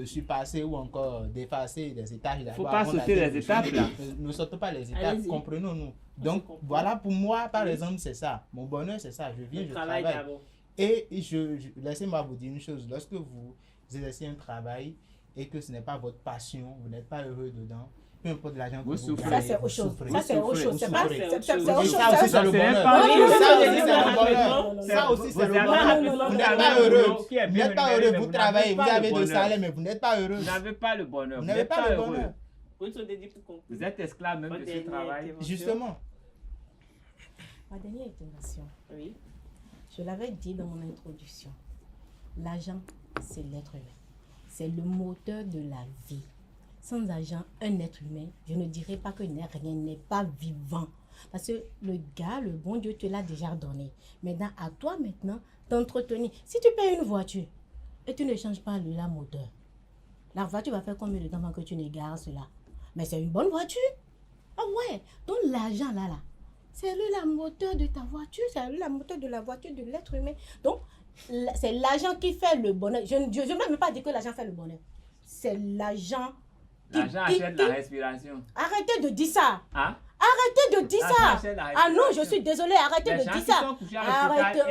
surpasser ou encore d'effacer des étages. Il ne faut pas sauter les étapes là. Ne sautons pas les étapes, comprenons-nous. Donc voilà, pour moi, par exemple, c'est ça. Mon bonheur, c'est ça. Je viens, je travaille. Et laissez-moi vous dire une chose. Lorsque vous exercez un travail et que ce n'est pas votre passion, vous n'êtes pas heureux dedans, peu importe l'argent que vous gagnez, ça c'est autre chose. Ça c'est autre chose. Ça aussi c'est le bonheur. Ça aussi c'est le bonheur. Vous n'êtes pas heureux. Vous n'êtes pas heureux. Vous travaillez, vous avez de salaire, mais vous n'êtes pas heureux. Vous n'avez pas le bonheur. Vous n'avez pas le bonheur. Vous êtes esclave même de ce travail. Justement. Ma dernière intervention. Oui. Je l'avais dit dans mon introduction. L'argent, c'est l'être humain. C'est le moteur de la vie. Sans argent, un être humain, je ne dirais pas que rien n'est pas vivant. Parce que le gars, le bon Dieu te l'a déjà donné. Maintenant, à toi maintenant d'entretenir. Si tu payes une voiture et tu ne changes pas le la moteur, la voiture va faire combien de temps avant que tu n'égares cela? Mais c'est une bonne voiture. Ah ouais, donc l'argent là, c'est le la moteur de ta voiture, c'est le la moteur de la voiture de l'être humain. Donc, c'est l'argent qui fait le bonheur. Je ne vais même pas dire que l'argent fait le bonheur. C'est l'argent qui... L'argent achète la respiration. Arrêtez de dire ça. Hein? Arrêtez de dire ça. Ah non, je suis désolée, arrêtez de dire ça. Arrêtez.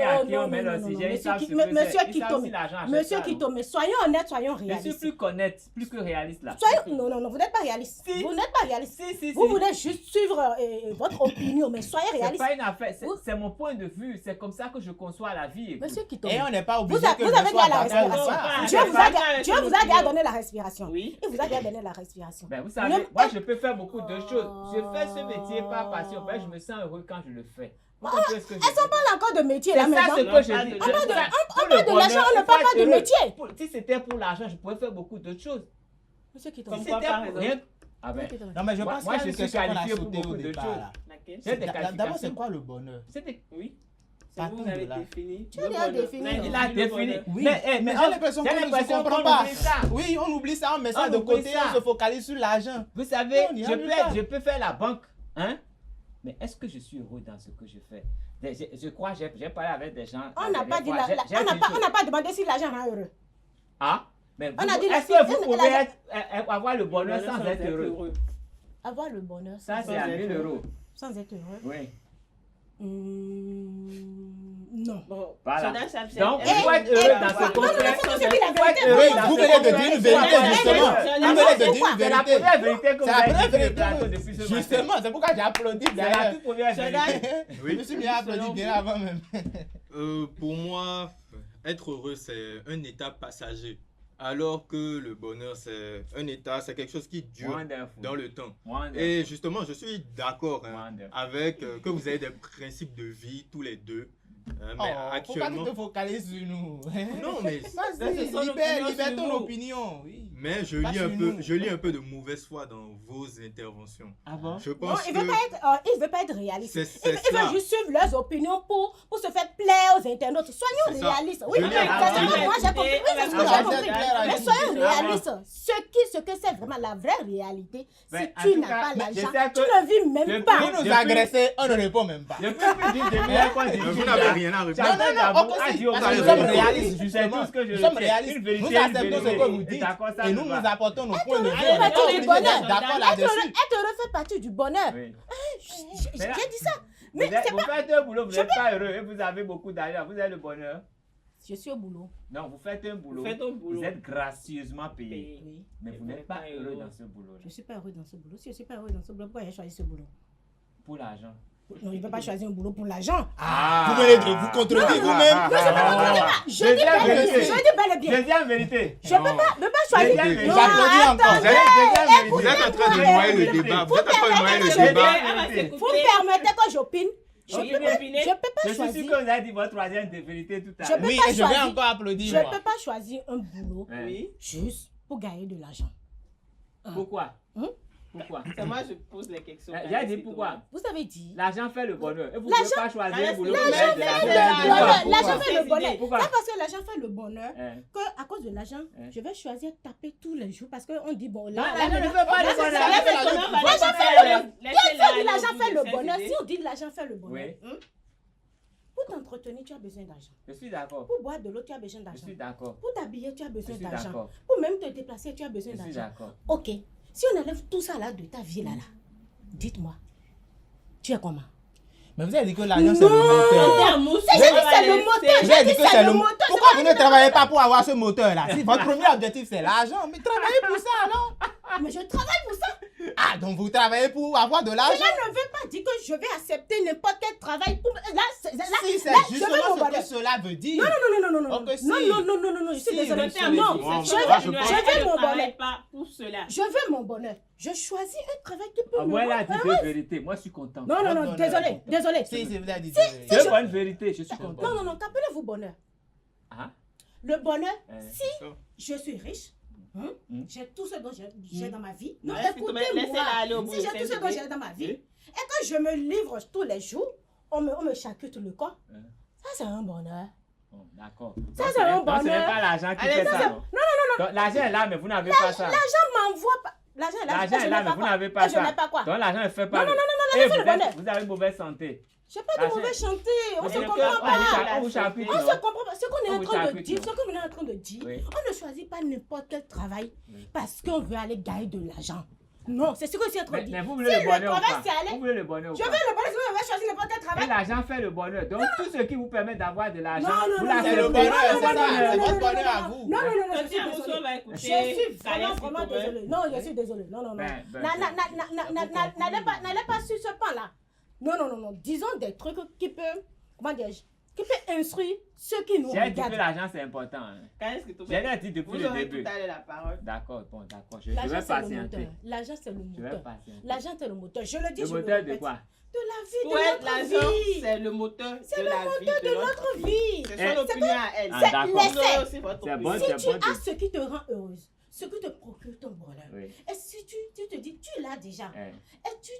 Monsieur Kitome, soyons honnêtes, soyons réalistes. Je suis plus honnête, plus que réaliste là. Non, vous n'êtes pas réaliste. Si. Vous n'êtes pas réaliste. Si. Vous voulez juste suivre votre opinion, mais soyez réaliste. C'est pas une affaire, c'est mon point de vue. C'est comme ça que je conçois la vie. Monsieur Kitome. Et on n'est pas obligé Vous avez dit à la respiration. Dieu vous a déjà donné la respiration. Oui. Il vous a déjà donné la respiration. Ben, vous savez, moi je peux faire beaucoup de choses. Je fais ce métier par passion. Ben, je me sens heureux quand je le fais. Elles sont pas encore de métier là maintenant. C'est ça ce que je dis. On parle de l'argent, on ne parle pas de métier. Si c'était pour l'argent, je pourrais faire beaucoup d'autres choses. Monsieur Kitome. Si c'était pour rien. Ah ben, non, mais je pense moi, je suis qualifié pour beaucoup de choses. D'abord, c'est quoi le bonheur? Oui. Vous avez défini. Tu l'as défini. Il a défini. Oui. Mais j'ai l'impression qu'on ne comprend pas. Oui, on oublie ça, on met ça de côté, on se focalise sur l'argent. Vous savez, je peux faire la banque, hein? Mais est-ce que je suis heureux dans ce que je fais? Je crois, j'ai parlé avec des gens. On n'a pas dit on n'a pas demandé si l'argent rend heureux. Ah? Mais est-ce que vous pouvez avoir le bonheur sans être heureux? Avoir le bonheur ça, c'est à 1 000 €. Sans être heureux? Oui. Non. Bon, voilà. Donc, il faut être heureux dans ce contexte. Vous venez de dire une vérité, justement. Vous venez de dire une vérité. C'est la première vérité que vous avez dit depuis ce matin. Justement, c'est pourquoi j'ai applaudi. C'est la toute première vérité. Je me suis bien applaudi bien avant même. Pour moi, être heureux, c'est un état passager. Alors que le bonheur, c'est un état, c'est quelque chose qui dure dans le temps. Et justement, je suis d'accord avec que vous avez des principes de vie tous les deux. Mais actuellement... Pourquoi tu te focalises sur nous? Non, mais... Libère ton opinion. Oui. Mais je lis un peu de mauvaise foi dans vos interventions. Ah bon? Je pense il ne veut pas être réaliste. Il veut juste suivre leurs opinions pour se faire plaire aux internautes. Soyons réalistes. Oui, moi j'ai compris. Oui, c'est ce que j'ai compris. Mais soyons réalistes. Ce que c'est vraiment la vraie réalité, si tu n'as pas l'argent, tu ne vis même pas. Vous nous agressez, on ne répond même pas. Vous n'avez rien à répondre. Nous sommes réalistes, justement. Nous sommes réalistes. Nous acceptons ce que vous dites. Et nous apportons nos points de vue. On est obligé d'être d'accord là-dessus. Être heureux fait partie du bonheur. J'ai dit ça. Mais vous faites un boulot, vous n'êtes pas heureux et vous avez beaucoup d'argent. Vous avez le bonheur. Je suis au boulot. Non, vous faites un boulot. Vous êtes gracieusement payé. Oui. Mais vous n'êtes pas heureux dans ce boulot. Je ne suis pas heureux dans ce boulot. Si je ne suis pas heureux dans ce boulot, pourquoi j'ai choisi ce boulot? Pour l'argent. Non, je ne peux pas choisir un boulot pour l'argent. Vous venez de vous contredire vous-même. Non, je ne me contredis pas. Je dis bel et bien. Deuxième vérité. Je ne peux pas choisir. J'applaudis encore. Vous êtes en train de noyer le débat. Vous êtes en train de noyer le débat. Vous me permettez que j'opine? Je ne peux pas choisir. Je suis sûr que vous avez dit votre troisième vérité tout à l'heure. Oui, et je vais encore applaudir. Je ne peux pas choisir un boulot juste pour gagner de l'argent. Pourquoi? Pourquoi? C'est moi je pose les questions. J'ai dit pourquoi? Vous avez dit. L'argent fait le bonheur. Et vous ne pouvez pas choisir un boulot. L'argent fait le bonheur. C'est parce que l'argent fait le bonheur qu'à cause de l'argent, je vais choisir taper tous les jours parce qu'on dit bon là. L'argent ne fait pas le bonheur. L'argent fait le bonheur. Si on dit l'argent fait le bonheur. Pour t'entretenir, tu as besoin d'argent. Je suis d'accord. Pour boire de l'eau, tu as besoin d'argent. Je suis d'accord. Pour t'habiller, tu as besoin d'argent. d'accord. Pour même te déplacer, tu as besoin d'argent. Je suis d'accord. Ok. Si on enlève tout ça là de ta vie là, dites-moi, tu es comment? Mais vous avez dit que l'argent c'est le moteur. J'ai dit c'est le moteur. Vous avez dit que c'est le moteur. Pourquoi vous ne travaillez pas pour avoir ce moteur là? Si votre premier objectif c'est l'argent, mais travaillez pour ça alors. Mais je travaille pour ça. Ah, donc vous travaillez pour avoir de l'argent? Cela ne veut pas dire que je vais accepter n'importe quel travail pour... Là, si c'est justement ce que cela veut dire. Non, je suis désolée. Non, je veux mon bonheur. Je veux mon bonheur. Je choisis un travail qui peut me rendre heureuse. Moi, elle a dit deux vérités. Moi, je suis content. Non, désolé. Si, vous avez dit deux bonnes vérités. Je suis content. Non, qu'appelez-vous bonheur? Le bonheur, si je suis riche, J'ai tout ce dont j'ai dans ma vie. Non, écoutez-moi. Si j'ai tout ce dont j'ai dans ma vie, et quand je me livre tous les jours, on me charcute le corps. Ça, c'est un bonheur. D'accord. Ça, c'est un bonheur. Ce n'est pas l'argent qui fait ça. Non. L'argent est là, mais vous n'avez pas ça. L'argent m'envoie pas. L'argent est là, mais vous n'avez pas ça. Je n'ai pas quoi. Donc l'argent ne fait pas. Non, vous avez une mauvaise santé. Je n'ai pas de mauvaise santé. On ne se comprend pas. On se comprend pas. Ce qu'on est en train de dire, on ne choisit pas n'importe quel travail parce qu'on veut aller gagner de l'argent. Non, c'est ce que je suis en train de dire. Mais vous voulez le bonheur ou pas? Vous voulez le bonheur ou pas? Je veux le bonheur, je vais choisir n'importe quel travail. Et l'argent fait le bonheur. Donc tout ce qui vous permet d'avoir de l'argent, vous l'avez. C'est le bonheur, c'est votre bonheur à vous. Non, je suis vraiment désolée. Non, je suis désolée. Non. N'allez pas sur ce pan-là. Non. Disons des trucs qui peuvent, comment dire-je, qui peut instruire ceux qui nous regardent. J'ai dit que l'argent c'est important. J'ai dit depuis le début. D'accord, je vais patienter. L'argent c'est le moteur. L'argent c'est le moteur. Je le dis, le moteur de quoi? De la vie de notre vie. C'est le moteur de notre vie. C'est son opinion à elle. C'est bon. Si tu as ce qui te rend heureuse, ce qui te procure ton bonheur, et si tu te dis, tu l'as déjà, et tu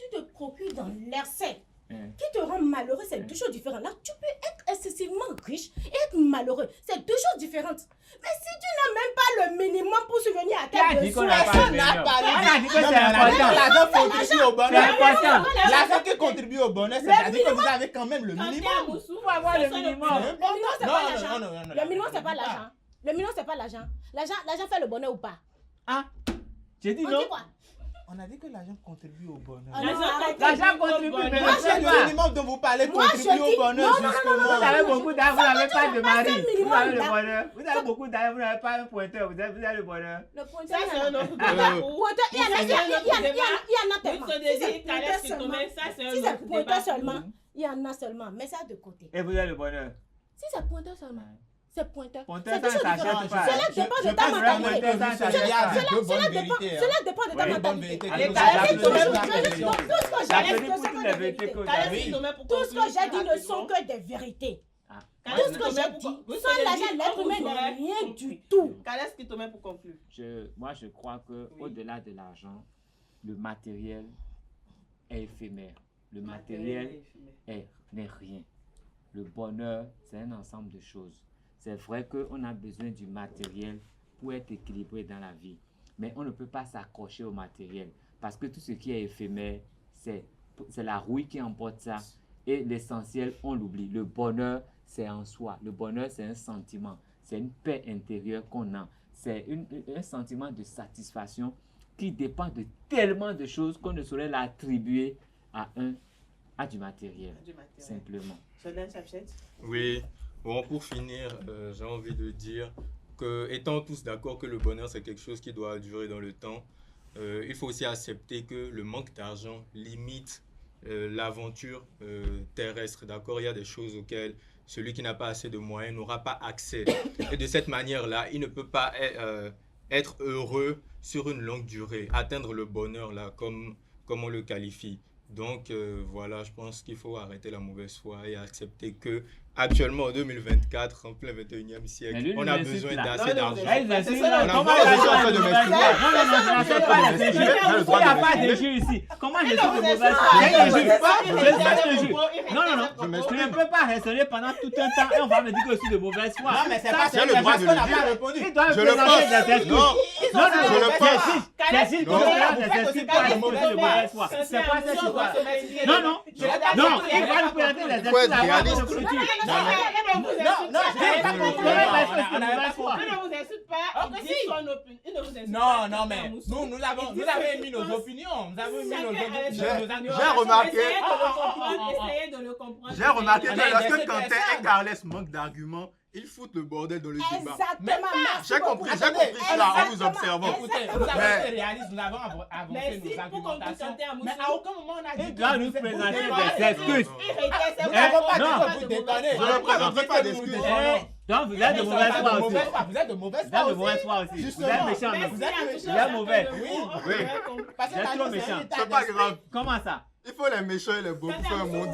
te procures dans l'excès, qui te rend malheureux, c'est deux choses différentes. Là, tu peux être excessivement riche et être malheureux. C'est deux choses différentes. Mais si tu n'as même pas le minimum pour subvenir à tes besoins, personne n'a parlé. On a dit que c'est important. L'argent contribue au bonheur. C'est important. L'argent qui contribue au bonheur, c'est-à-dire que vous avez quand même le minimum. Vous faut avoir le minimum. Le minimum, c'est pas l'argent. Le minimum, c'est pas l'argent. L'argent fait le bonheur ou pas? Ah, j'ai dit non. On a dit que l'argent contribue au bonheur. L'argent contribue, mais le minimum dont vous parlez contribue au bonheur, justement. Vous avez beaucoup d'argent, vous n'avez pas de mari. Vous avez le bonheur. Vous avez beaucoup d'argent, vous n'avez pas un pointeur. Vous avez le bonheur. Le pointeur, c'est un autre pointeur. Il y en a tellement. Si c'est pointeur seulement, il y en a seulement. Mais ça de côté. Et vous avez le bonheur. Si c'est pointeur seulement. C'est pointeur. Ça s'achète pas. Cela dépend de ta mentalité. Cela dépend de ta mentalité. Tout ce que j'ai dit ne sont que des vérités. Tout ce que j'ai dit, sans l'argent, l'être humain n'est rien du tout. Qu'est-ce qui te met pour conclure? Moi, je crois qu'au-delà de l'argent, le matériel est éphémère. Le matériel n'est rien. Le bonheur, c'est un ensemble de choses. C'est vrai qu'on a besoin du matériel pour être équilibré dans la vie. Mais on ne peut pas s'accrocher au matériel. Parce que tout ce qui est éphémère, c'est la rouille qui emporte ça. Et l'essentiel, on l'oublie. Le bonheur, c'est en soi. Le bonheur, c'est un sentiment. C'est une paix intérieure qu'on a. C'est un sentiment de satisfaction qui dépend de tellement de choses qu'on ne saurait l'attribuer à du matériel. Simplement. Oui. Bon, pour finir, j'ai envie de dire que, étant tous d'accord que le bonheur, c'est quelque chose qui doit durer dans le temps, il faut aussi accepter que le manque d'argent limite l'aventure terrestre. D'accord, il y a des choses auxquelles celui qui n'a pas assez de moyens n'aura pas accès. Et de cette manière-là, il ne peut pas être heureux sur une longue durée, atteindre le bonheur, là, comme on le qualifie. Donc voilà, je pense qu'il faut arrêter la mauvaise foi et accepter que actuellement en 2024, en plein 21e siècle, on a besoin d'assez d'argent. On a besoin de mettre. Il n'y a pas de jeu ici. Comment je suis de mauvaise foi? Non. Je ne peux pas raisonner pendant tout un temps et on va me dire que je suis de mauvaise foi. Non, mais c'est pas ça. Le droit de le dire. Je le pense. Non, je le pense. C'est pas de mauvaise foi. C'est pas ça que non, il va nous présenter les excuses avant de nous clôturer. Ne vous insulte pas. Non, mais nous avons émis nos opinions. J'ai remarqué que lorsque Quentin et Carles manquent d'arguments, ils foutent le bordel dans le débat. Exactement. J'ai compris cela en vous observant. Écoutez, vous avez été réaliste, nous avons avancé nos argumentations. Mais à aucun moment on a dit. Il doit nous présenter des excuses. Nous n'avons pas dit que vous détonnez. Je ne présenterai pas d'excuses. Donc vous êtes de mauvaise foi aussi. Vous êtes de mauvaise foi. Vous êtes de mauvaise foi aussi. Vous êtes méchant. Vous êtes mauvais. Oui. Vous êtes trop méchant. C'est pas grave. Comment ça? Il faut les méchants et les beaux pour faire un monde.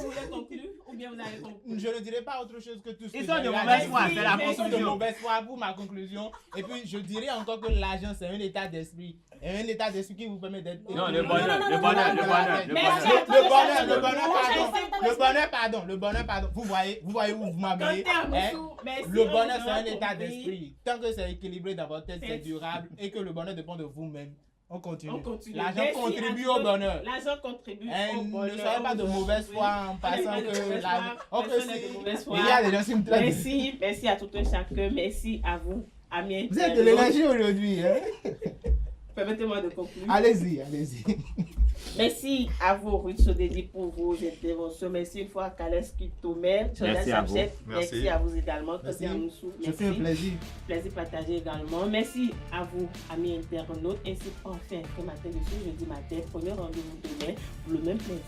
ou bien vous avez compris? Je ne dirai pas autre chose que tout ce que ils sont de mauvaise foi, c'est la conclusion. Ils sont de mauvaise foi pour ma conclusion. Et puis, je dirais encore que l'argent, c'est un état d'esprit. Et un état d'esprit qui vous permet d'être... Non, le bonheur. Le bonheur, pardon. Vous voyez où vous m'amenez. Le bonheur, c'est un état d'esprit. Tant que c'est équilibré dans votre tête, c'est durable. Et que le bonheur dépend de vous-même. On continue. L'argent contribue au bonheur. L'argent contribue au bonheur. Ne soyez pas de mauvaise foi en passant que l'argent... Il y a des gens qui me traitent. Merci à tout un chacun. Merci à vous, amis. Vous êtes de l'énergie aujourd'hui. Permettez-moi de conclure. Allez-y. Merci à vous, Ruth Sodedi, pour vos interventions. Merci une fois à Kaleski Tomer, merci à vous. Merci à vous également. Merci. Je fais un plaisir. Plaisir partagé également. Merci à vous, amis internautes. Ainsi, enfin, ce matin, jeudi matin, premier rendez-vous demain pour le même plaisir.